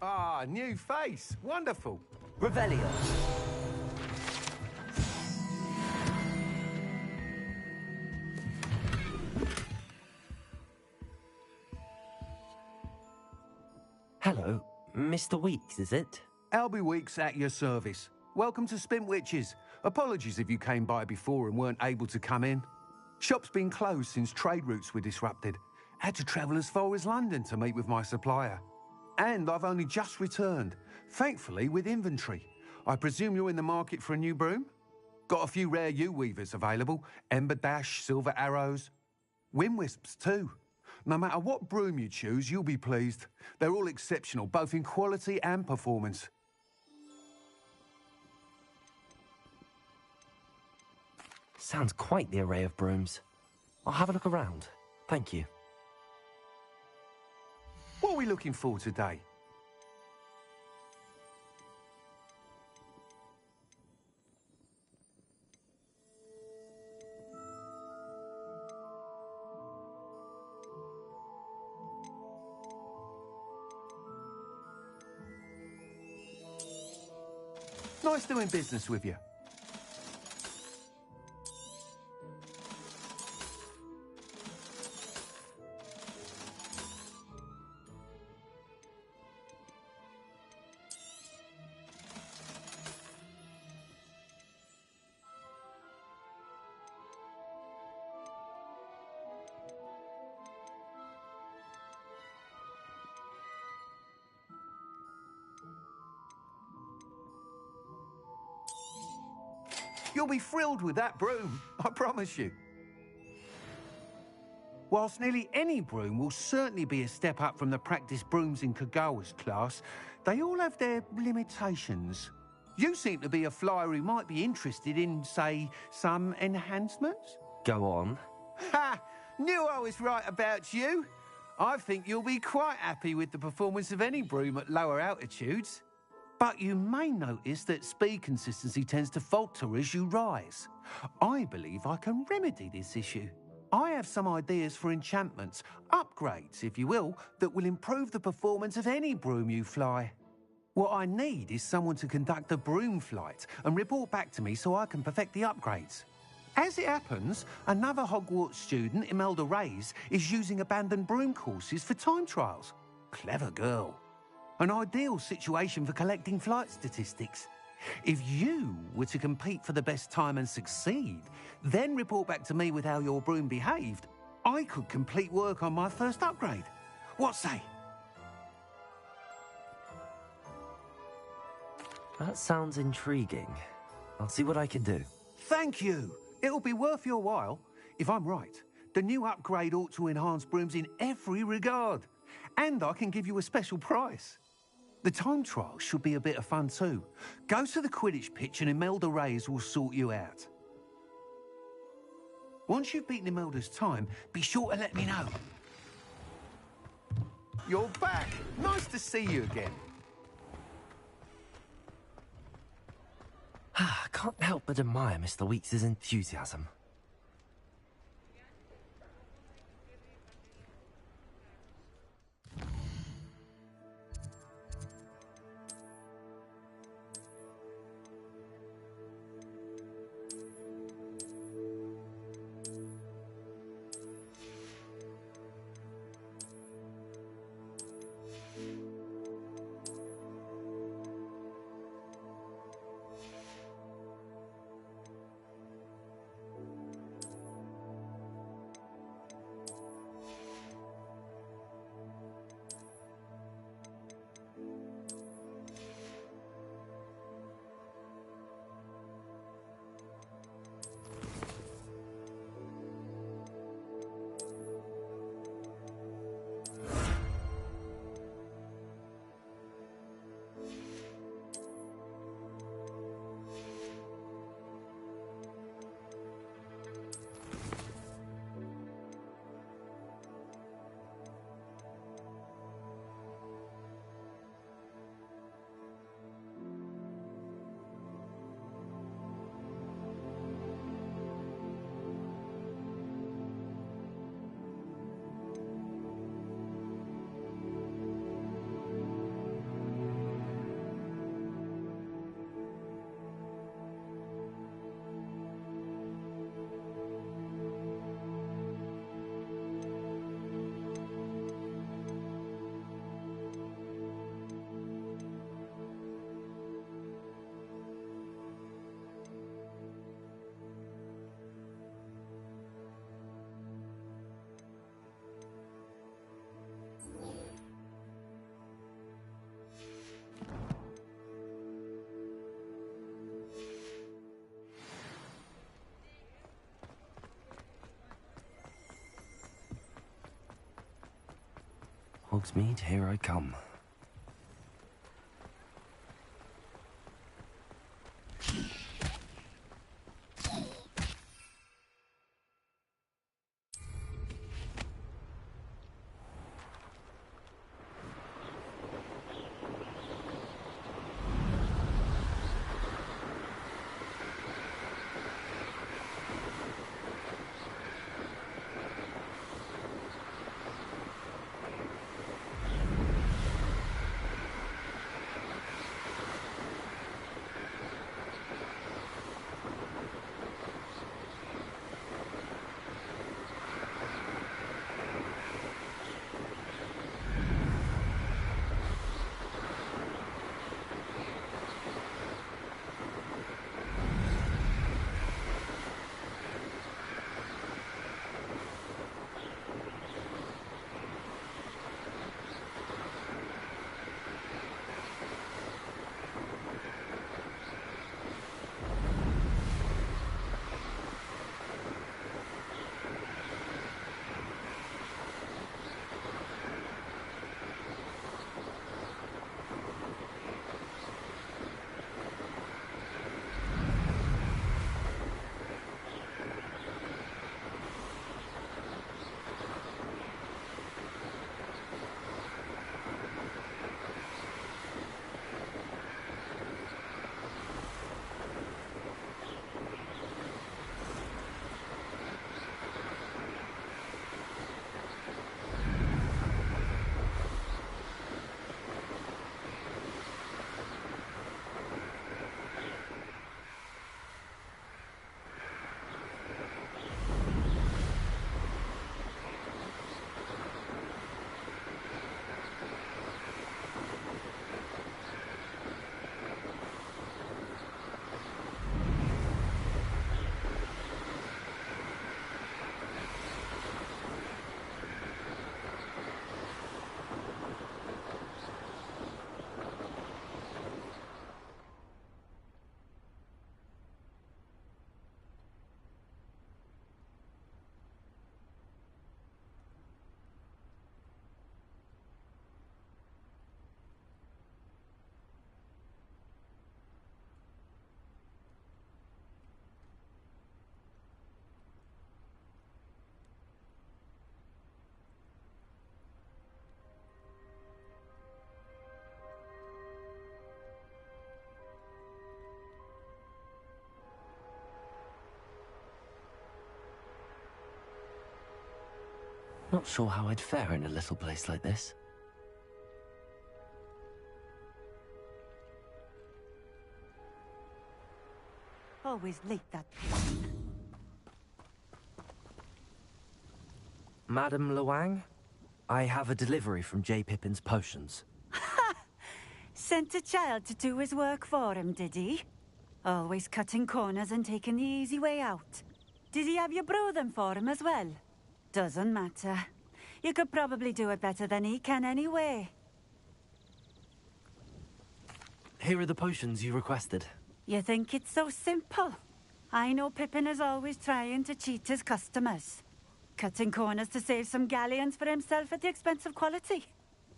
Ah, new face. Wonderful. Revelio. Hello, Mr. Weeks, is it? Albie Weeks at your service. Welcome to Spintwitches. Apologies if you came by before and weren't able to come in. Shop's been closed since trade routes were disrupted. Had to travel as far as London to meet with my supplier. And I've only just returned, thankfully with inventory. I presume you're in the market for a new broom? Got a few rare U-weavers available. Ember Dash, Silver Arrows. Wind-wisps too. No matter what broom you choose, you'll be pleased. They're all exceptional, both in quality and performance. Sounds quite the array of brooms. I'll have a look around. Thank you. What are we looking for today? Nice doing business with you. You'll be thrilled with that broom, I promise you. Whilst nearly any broom will certainly be a step up from the practice brooms in Kagawa's class, they all have their limitations. You seem to be a flyer who might be interested in, say, some enhancements? Go on. Ha! Knew I was right about you. I think you'll be quite happy with the performance of any broom at lower altitudes. But you may notice that speed consistency tends to falter as you rise. I believe I can remedy this issue. I have some ideas for enchantments, upgrades, if you will, that will improve the performance of any broom you fly. What I need is someone to conduct a broom flight and report back to me so I can perfect the upgrades. As it happens, another Hogwarts student, Imelda Reyes, is using abandoned broom courses for time trials. Clever girl. An ideal situation for collecting flight statistics. If you were to compete for the best time and succeed, then report back to me with how your broom behaved, I could complete work on my first upgrade. What say? That sounds intriguing. I'll see what I can do. Thank you. It'll be worth your while. If I'm right, the new upgrade ought to enhance brooms in every regard. And I can give you a special price. The time trial should be a bit of fun too. Go to the Quidditch pitch and Imelda Reyes will sort you out. Once you've beaten Imelda's time, be sure to let me know. You're back. Nice to see you again. I can't help but admire Mr. Weeks' enthusiasm. Hogsmeade, here I come. Not sure how I'd fare in a little place like this. Always late, that. Madam Luang, I have a delivery from J. Pippin's potions. Sent a child to do his work for him, did he? Always cutting corners and taking the easy way out. Did he have you brew them for him as well? Doesn't matter. You could probably do it better than he can anyway. Here are the potions you requested. You think it's so simple? I know Pippin is always trying to cheat his customers. Cutting corners to save some galleons for himself at the expense of quality.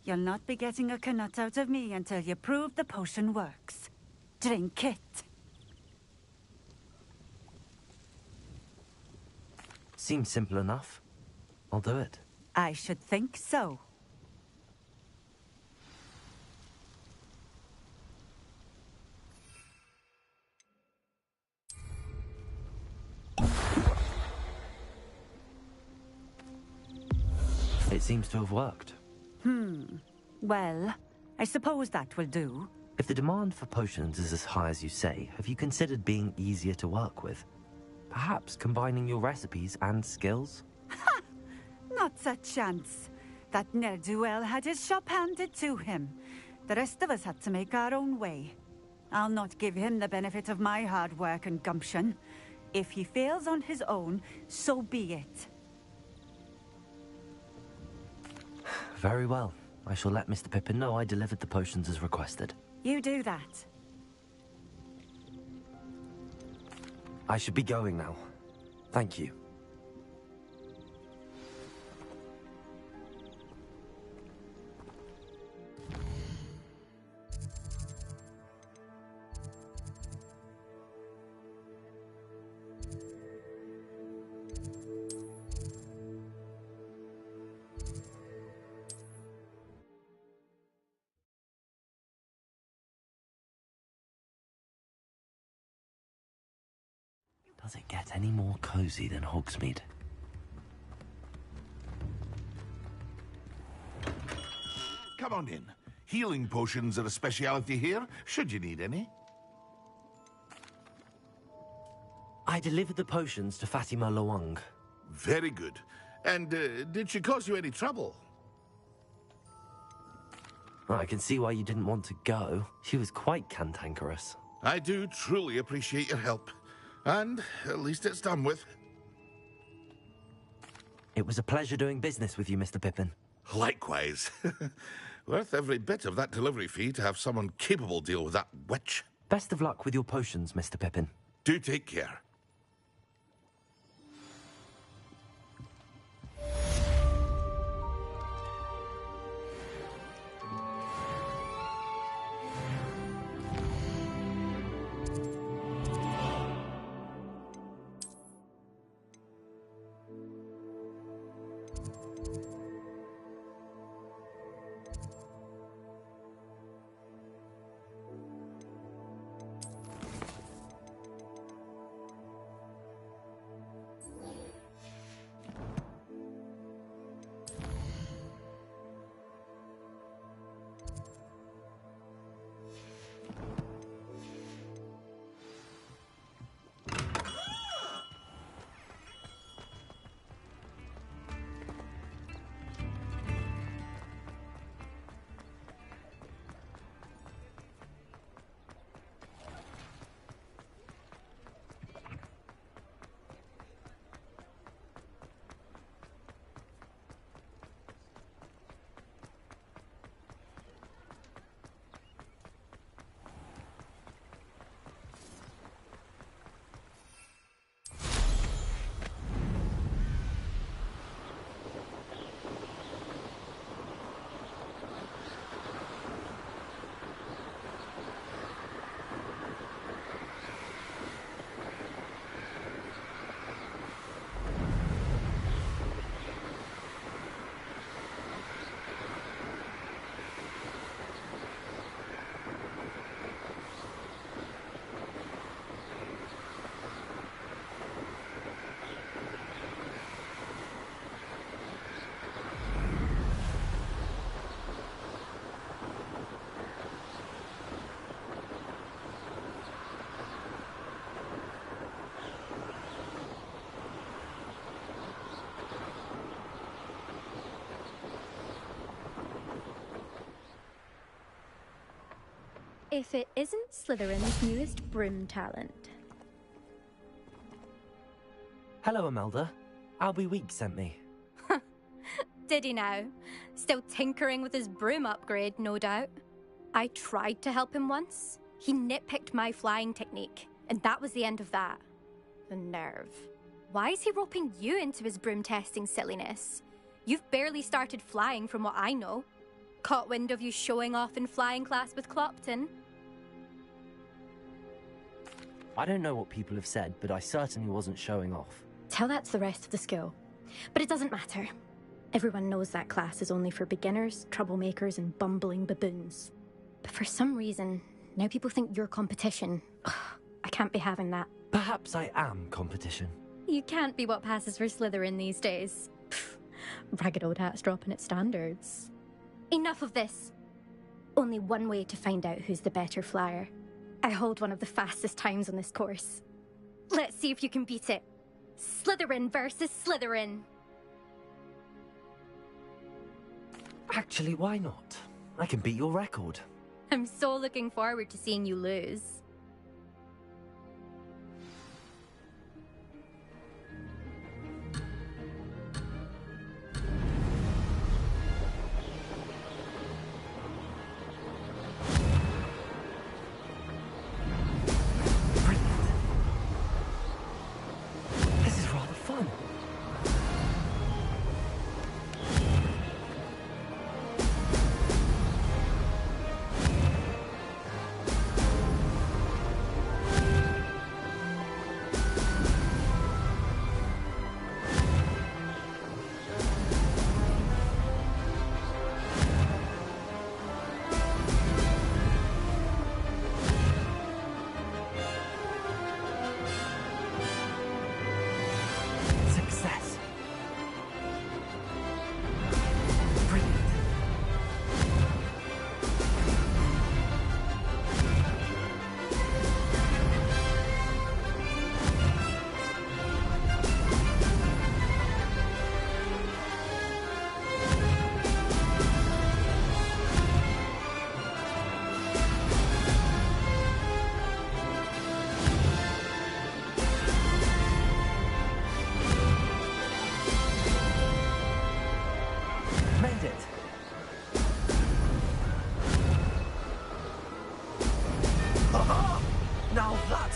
You'll not be getting a canut out of me until you prove the potion works. Drink it. Seems simple enough. I'll do it. I should think so. It seems to have worked. Well, I suppose that will do. If the demand for potions is as high as you say, have you considered being easier to work with? Perhaps combining your recipes and skills? Not a chance. That ne'er-do-well had his shop handed to him. The rest of us had to make our own way. I'll not give him the benefit of my hard work and gumption. If he fails on his own, so be it. Very well. I shall let Mr. Pippin know I delivered the potions as requested. You do that. I should be going now. Thank you. Does it get any more cozy than Hogsmeade? Come on in. Healing potions are a speciality here, should you need any. I delivered the potions to Fatima Lawang. Very good. And did she cause you any trouble? Well, I can see why you didn't want to go. She was quite cantankerous. I do truly appreciate your help. And at least it's done with. It was a pleasure doing business with you, Mr. Pippin. Likewise. Worth every bit of that delivery fee to have someone capable deal with that witch. Best of luck with your potions, Mr. Pippin. Do take care. If it isn't Slytherin's newest broom talent. Hello, Imelda. Albie Week sent me. Did he now? Still tinkering with his broom upgrade, no doubt. I tried to help him once. He nitpicked my flying technique, and that was the end of that. The nerve. Why is he roping you into his broom testing silliness? You've barely started flying from what I know. Caught wind of you showing off in flying class with Clopton. I don't know what people have said, but I certainly wasn't showing off. Tell that to the rest of the school. But it doesn't matter. Everyone knows that class is only for beginners, troublemakers, and bumbling baboons. But for some reason, now people think you're competition. Ugh, I can't be having that. Perhaps I am competition. You can't be what passes for Slytherin these days. Pfft, ragged old hat's dropping its standards. Enough of this. Only one way to find out who's the better flyer. I hold one of the fastest times on this course. Let's see if you can beat it. Slytherin versus Slytherin. Actually, why not? I can beat your record. I'm so looking forward to seeing you lose. This is rather fun.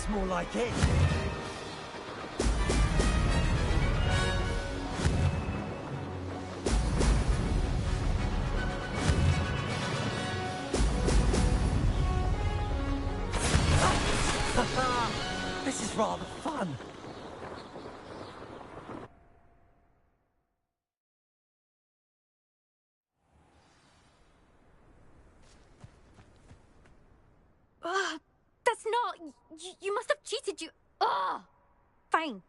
That's more like it. This is rather fun. That's not... You must have cheated, you... Ugh! Fine.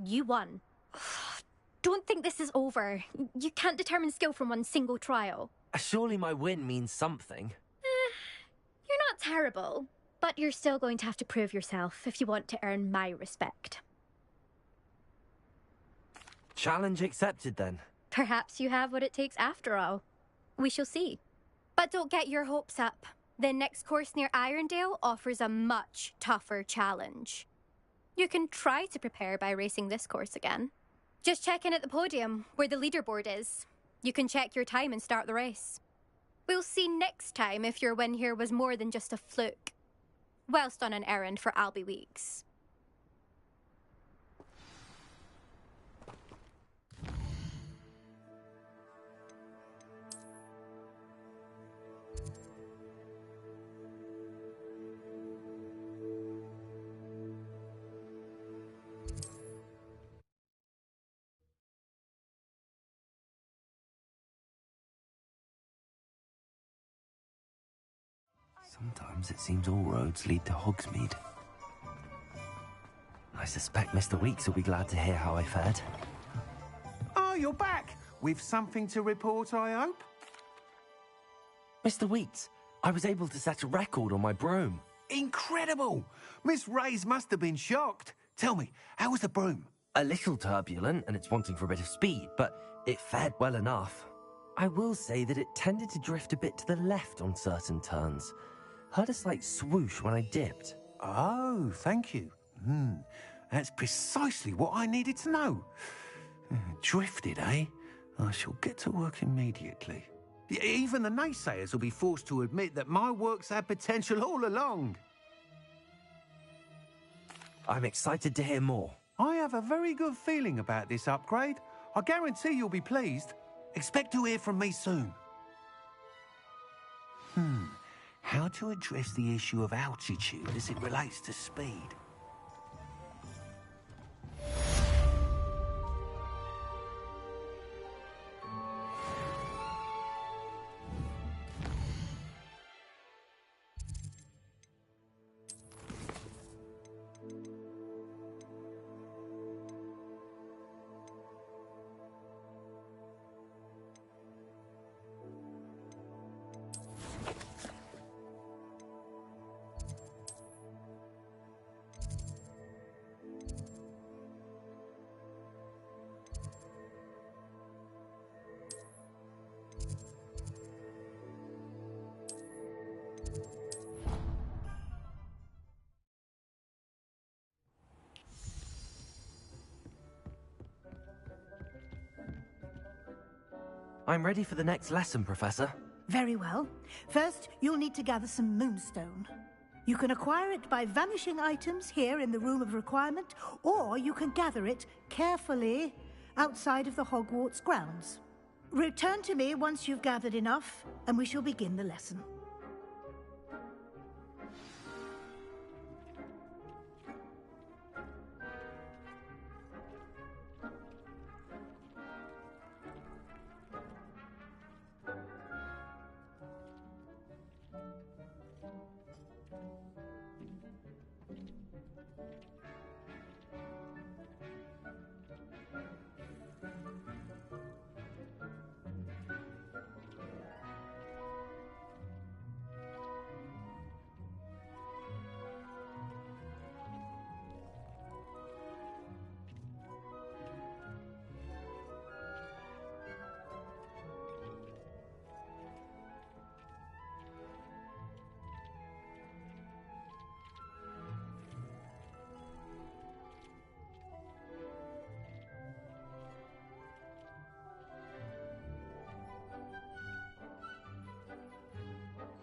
You won. Don't think this is over. You can't determine skill from one single trial. Surely my win means something. You're not terrible, but you're still going to have to prove yourself if you want to earn my respect. Challenge accepted, then. Perhaps you have what it takes after all. We shall see. But don't get your hopes up. The next course near Irondale offers a much tougher challenge. You can try to prepare by racing this course again. Just check in at the podium, where the leaderboard is. You can check your time and start the race. We'll see next time if your win here was more than just a fluke. Whilst on an errand for Albie Weeks. Sometimes it seems all roads lead to Hogsmeade. I suspect Mr. Weeks will be glad to hear how I fared. Oh, you're back! With something to report, I hope? Mr. Weeks, I was able to set a record on my broom. Incredible! Miss Reyes must have been shocked. Tell me, how was the broom? A little turbulent, and it's wanting for a bit of speed, but it fared well enough. I will say that it tended to drift a bit to the left on certain turns. Heard a slight swoosh when I dipped. Oh, thank you. That's precisely what I needed to know. Drifted, eh? I shall get to work immediately. Even the naysayers will be forced to admit that my work's had potential all along. I'm excited to hear more. I have a very good feeling about this upgrade. I guarantee you'll be pleased. Expect to hear from me soon. How to address the issue of altitude as it relates to speed? I'm ready for the next lesson, Professor. Very well. First, you'll need to gather some moonstone. You can acquire it by vanishing items here in the Room of Requirement, or you can gather it carefully outside of the Hogwarts grounds. Return to me once you've gathered enough, and we shall begin the lesson.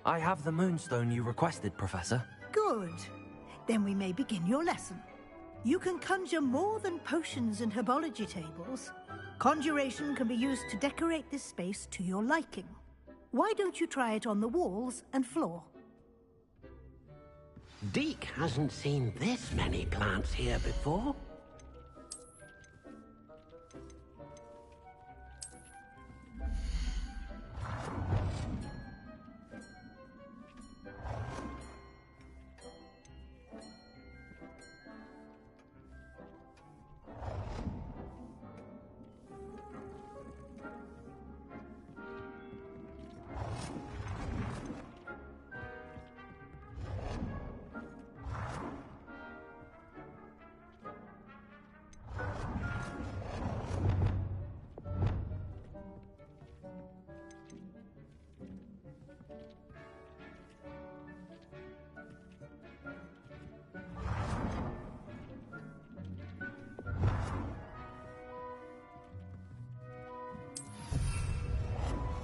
I have the moonstone you requested, Professor. Good. Then we may begin your lesson. You can conjure more than potions and herbology tables. Conjuration can be used to decorate this space to your liking. Why don't you try it on the walls and floor? Deke hasn't seen this many plants here before.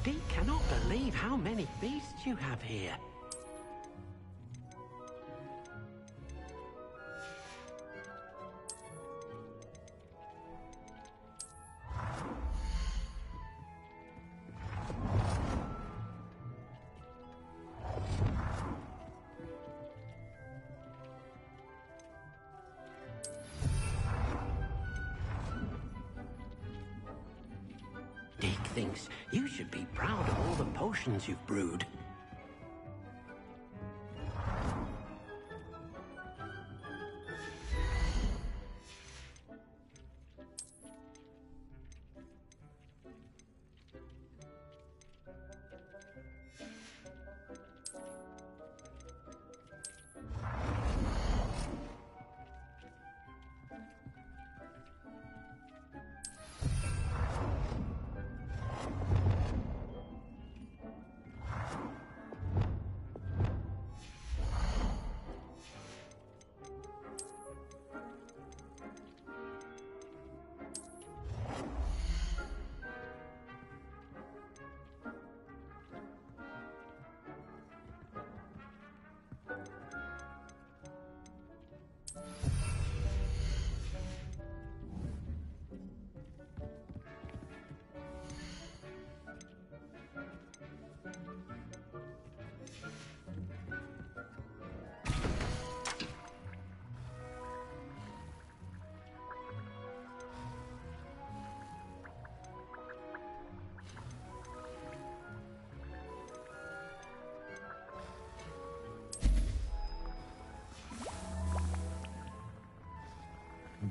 Deke cannot believe how many beasts you have here. Deke thinks you should be proud of all the potions you've brewed.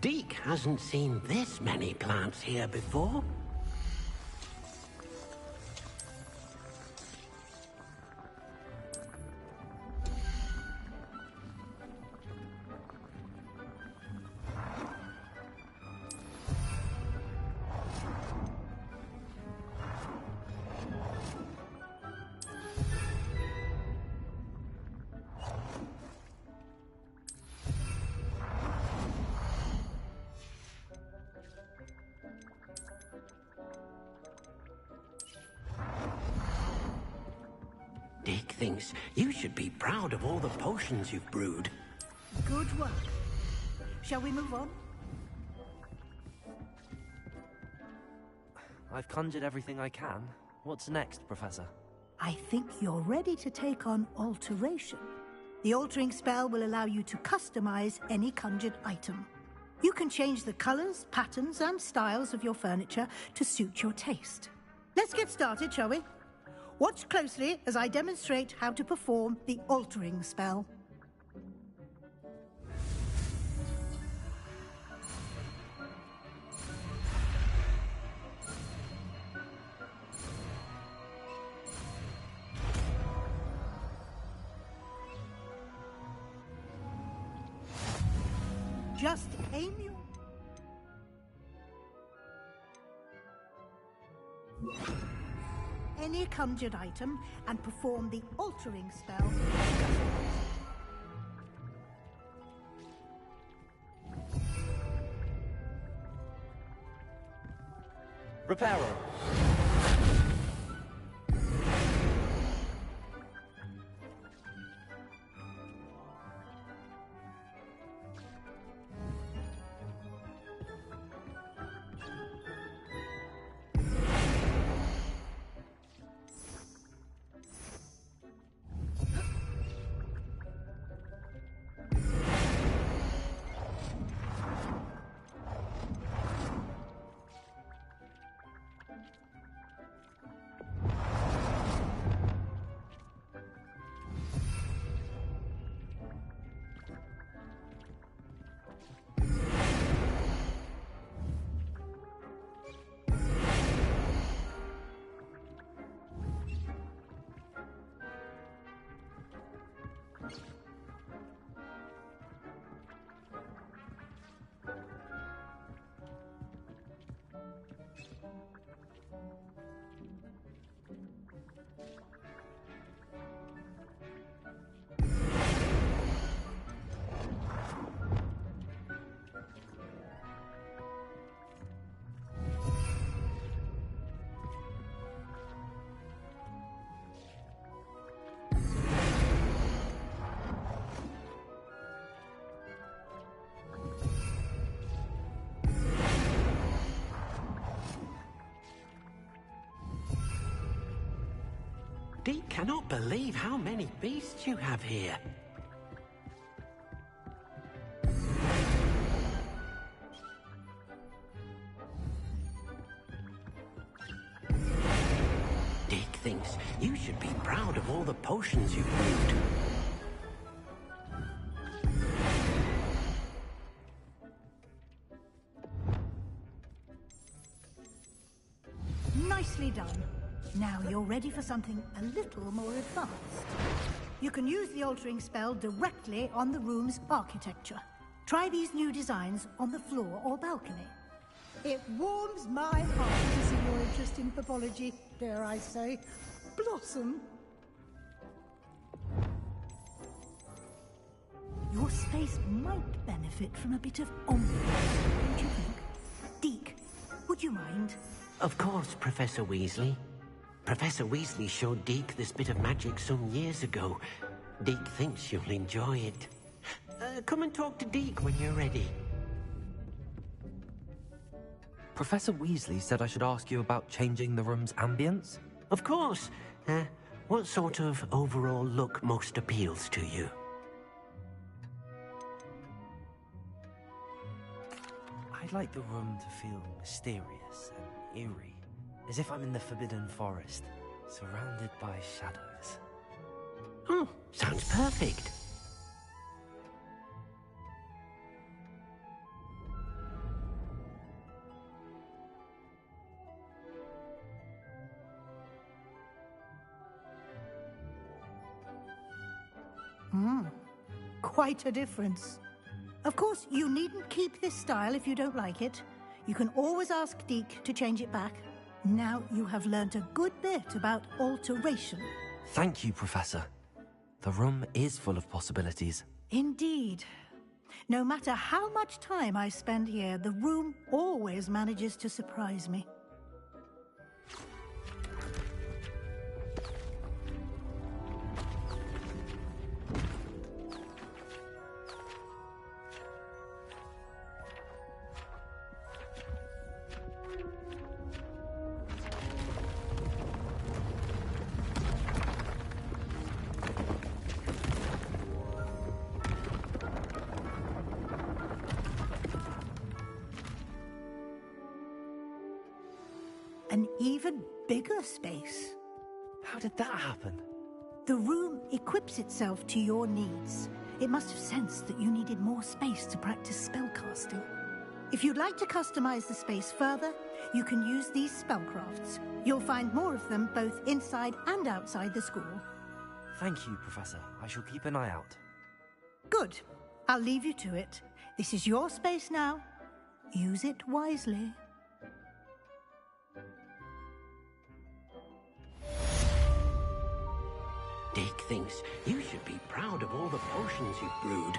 Deke hasn't seen this many plants here before. Deke thinks you should be proud of all the potions you've brewed. Good work. Shall we move on? I've conjured everything I can. What's next, Professor? I think you're ready to take on alteration. The altering spell will allow you to customize any conjured item. You can change the colors, patterns, and styles of your furniture to suit your taste. Let's get started, shall we? Watch closely as I demonstrate how to perform the altering spell. Just aim your... any conjured item and perform the altering spell. Reparo. cannot believe how many beasts you have here. Dick thinks you should be proud of all the potions you've brewed. Nicely done. Now you're ready for something a little more advanced. You can use the altering spell directly on the room's architecture. Try these new designs on the floor or balcony. It warms my heart to see your interest in pathology, dare I say, blossom. Your space might benefit from a bit of ambiance, don't you think? Deke, would you mind? Of course, Professor Weasley. Professor Weasley showed Deke this bit of magic some years ago. Deke thinks you'll enjoy it. Come and talk to Deke when you're ready. Professor Weasley said I should ask you about changing the room's ambience? Of course. What sort of overall look most appeals to you? I'd like the room to feel mysterious and eerie, as if I'm in the Forbidden Forest, surrounded by shadows. Oh, sounds perfect. Quite a difference. Of course, you needn't keep this style if you don't like it. You can always ask Deke to change it back. Now you have learnt a good bit about alteration. Thank you, Professor. The room is full of possibilities. Indeed. No matter how much time I spend here, the room always manages to surprise me. An even bigger space. How did that happen? The room equips itself to your needs. It must have sensed that you needed more space to practice spellcasting. If you'd like to customize the space further, you can use these spellcrafts. You'll find more of them both inside and outside the school. Thank you, Professor. I shall keep an eye out. Good. I'll leave you to it. This is your space now. Use it wisely. Deke thinks you should be proud of all the potions you've brewed.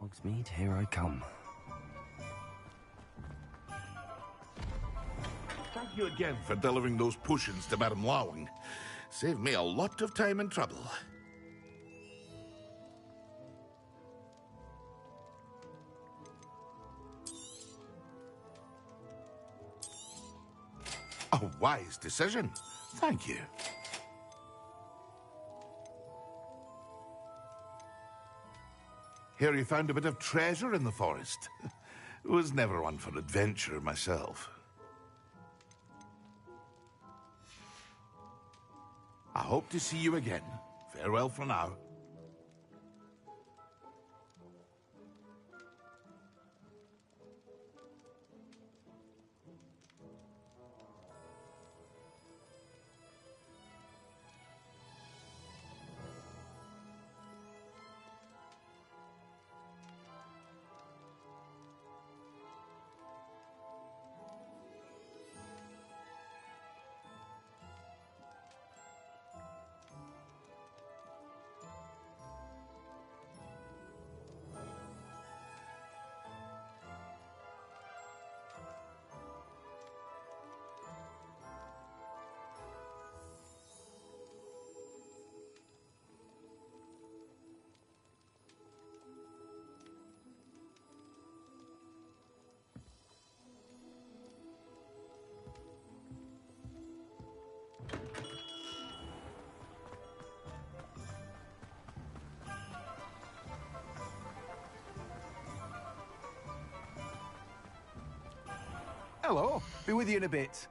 Hogsmeade, here I come. Thank you again for delivering those potions to Madame Lowing. Saved me a lot of time and trouble. A wise decision. Thank you. Hear you found a bit of treasure in the forest. Was never one for adventure myself. I hope to see you again. Farewell for now. Hello. Be with you in a bit.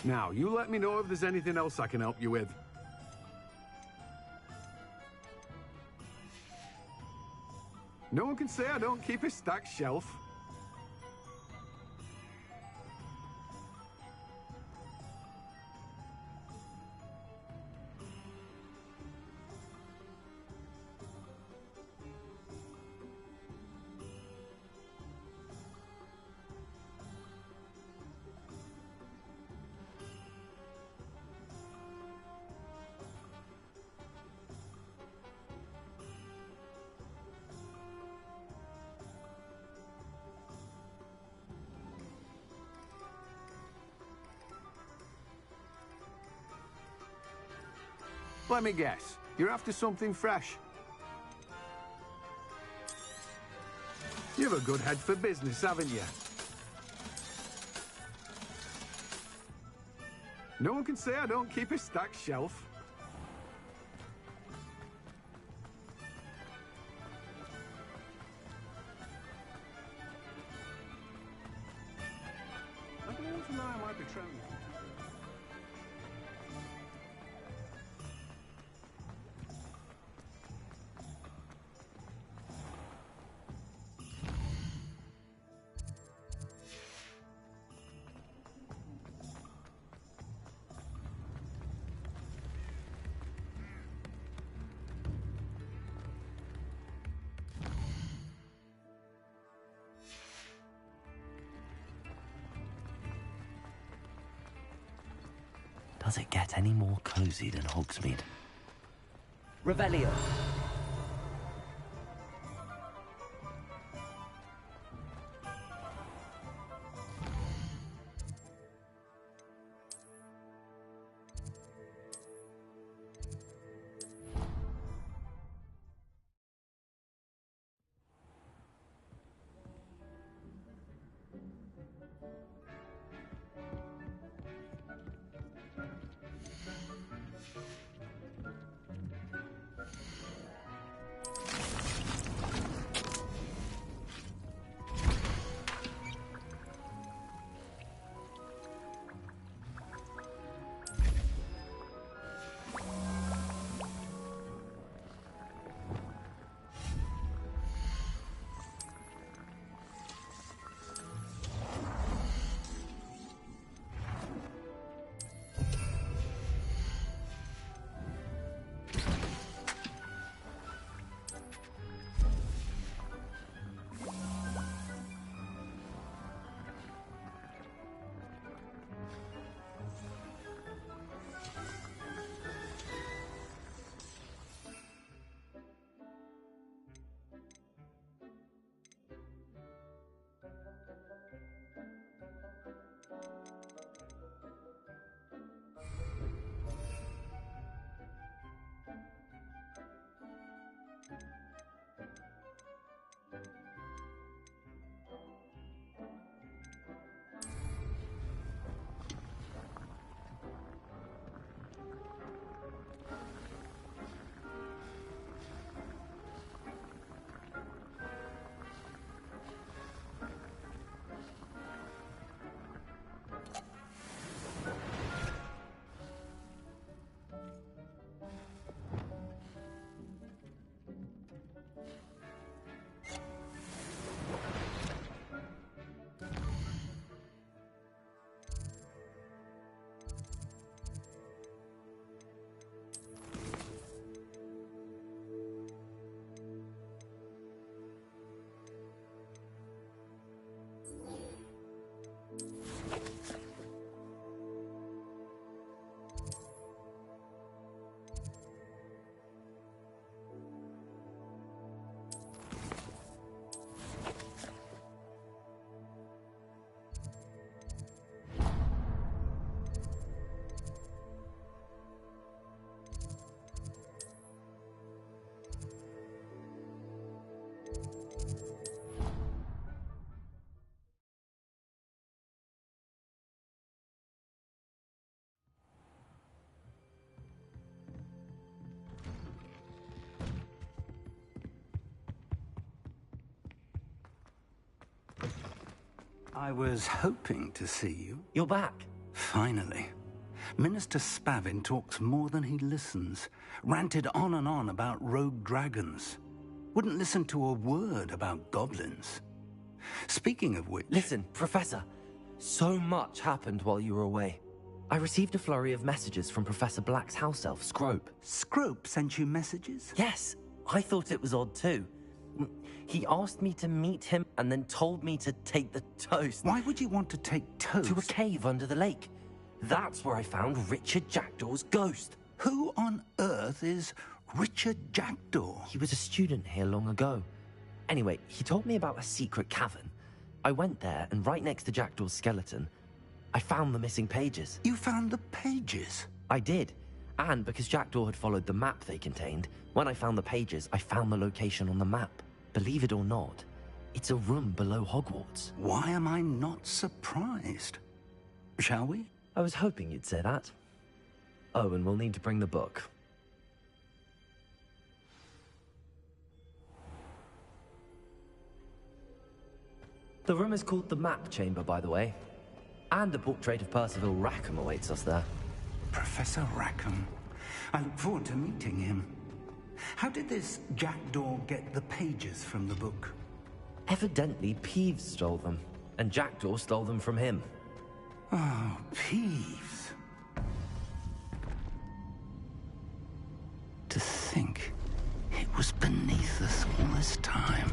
Now, you let me know if there's anything else I can help you with. No one can say I don't keep a stacked shelf. Let me guess. You're after something fresh. You've a good head for business, haven't you? No one can say I don't keep a stacked shelf. I don't want to know I might betray you. Does it get any more cozy than Hogsmeade? Revelio. I was hoping to see you. You're back. Finally. Minister Spavin talks more than he listens. Ranted on and on about rogue dragons. Wouldn't listen to a word about goblins. Speaking of which... Listen, Professor. So much happened while you were away. I received a flurry of messages from Professor Black's house elf, Scrope. Scrope sent you messages? Yes. I thought it was odd too. He asked me to meet him and then told me to take the toast. Why would you want to take toast? To a cave under the lake. That's where I found Richard Jackdaw's ghost. Who on earth is Richard Jackdaw? He was a student here long ago. Anyway, he told me about a secret cavern. I went there, and right next to Jackdaw's skeleton, I found the missing pages. You found the pages? I did. And because Jackdaw had followed the map they contained, when I found the pages, I found the location on the map. Believe it or not, it's a room below Hogwarts. Why am I not surprised? Shall we? I was hoping you'd say that. Oh, and we'll need to bring the book. The room is called the Map Chamber, by the way. And a portrait of Percival Rackham awaits us there. Professor Rackham. I look forward to meeting him. How did this Jackdaw get the pages from the book? Evidently, Peeves stole them, and Jackdaw stole them from him. Oh, Peeves. To think it was beneath us all this time.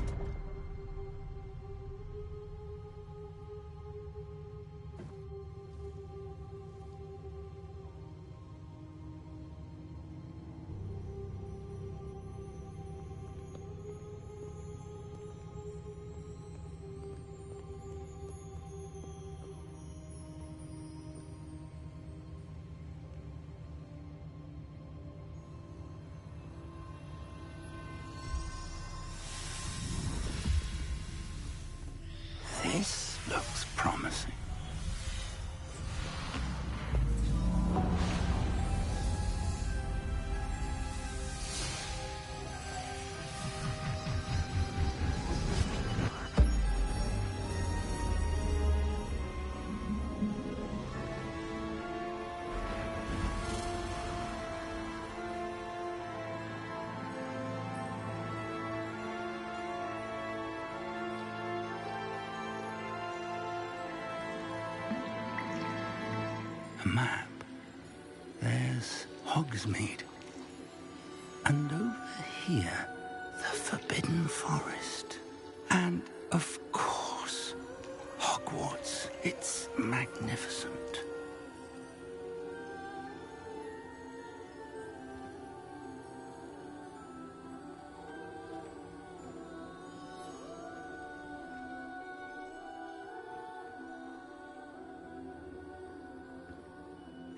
This looks promising. A map. There's Hogsmeade. And over here, the Forbidden Forest. And, of course, Hogwarts. It's magnificent.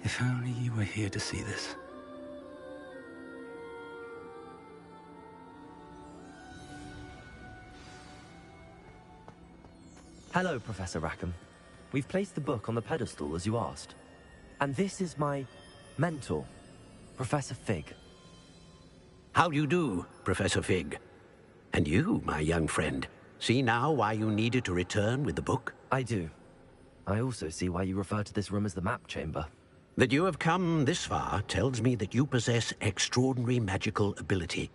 If only you were here to see this. Hello, Professor Rackham. We've placed the book on the pedestal, as you asked. And this is my mentor, Professor Fig. How do you do, Professor Fig? And you, my young friend, see now why you needed to return with the book? I do. I also see why you refer to this room as the Map Chamber. That you have come this far tells me that you possess extraordinary magical ability,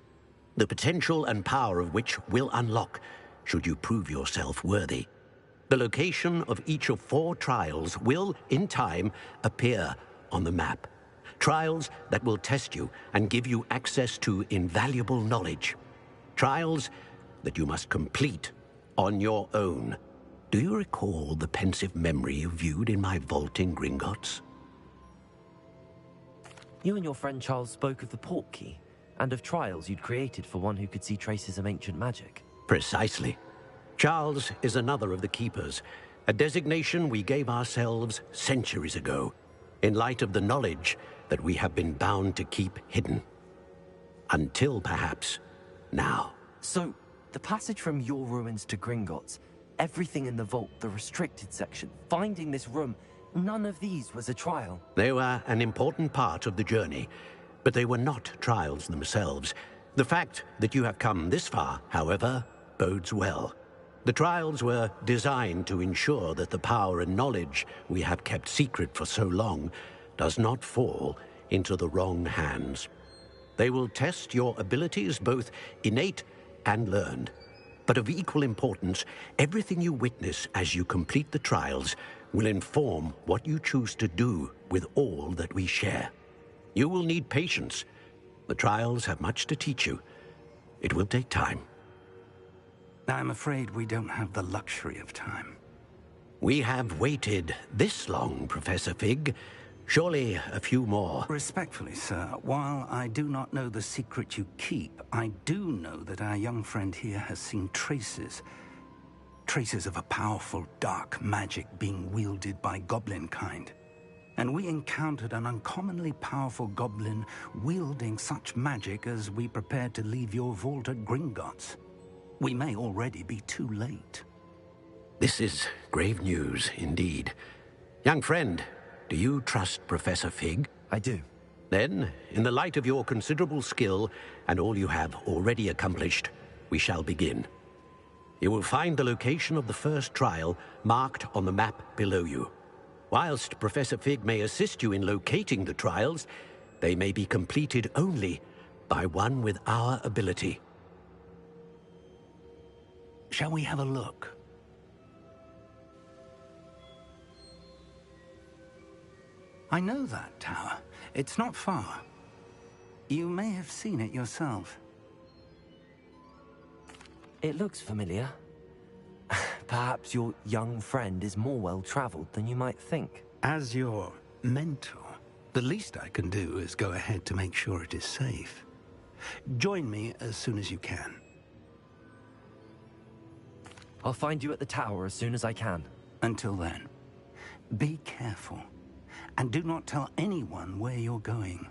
the potential and power of which will unlock should you prove yourself worthy. The location of each of 4 trials will, in time, appear on the map. Trials that will test you and give you access to invaluable knowledge. Trials that you must complete on your own. Do you recall the pensive memory you viewed in my vault in Gringotts? You and your friend Charles spoke of the Portkey, and of trials you'd created for one who could see traces of ancient magic. Precisely. Charles is another of the Keepers, a designation we gave ourselves centuries ago, in light of the knowledge that we have been bound to keep hidden. Until, perhaps, now. So, the passage from your ruins to Gringotts, everything in the vault, the restricted section, finding this room, none of these was a trial. They were an important part of the journey, but they were not trials themselves. The fact that you have come this far, however, bodes well. The trials were designed to ensure that the power and knowledge we have kept secret for so long does not fall into the wrong hands. They will test your abilities, both innate and learned. But of equal importance, everything you witness as you complete the trials will inform what you choose to do with all that we share. You will need patience. The trials have much to teach you. It will take time. I'm afraid we don't have the luxury of time. We have waited this long, Professor Fig. Surely a few more. Respectfully, sir, while I do not know the secret you keep, I do know that our young friend here has seen traces of a powerful dark magic being wielded by goblin kind. And we encountered an uncommonly powerful goblin wielding such magic as we prepared to leave your vault at Gringotts. We may already be too late. This is grave news indeed. Young friend, do you trust Professor Fig? I do. Then, in the light of your considerable skill and all you have already accomplished, we shall begin. You will find the location of the first trial marked on the map below you. Whilst Professor Fig may assist you in locating the trials, they may be completed only by one with our ability. Shall we have a look? I know that tower. It's not far. You may have seen it yourself. It looks familiar. Perhaps your young friend is more well-traveled than you might think. As your mentor, the least I can do is go ahead to make sure it is safe. Join me as soon as you can. I'll find you at the tower as soon as I can. Until then, be careful. And do not tell anyone where you're going.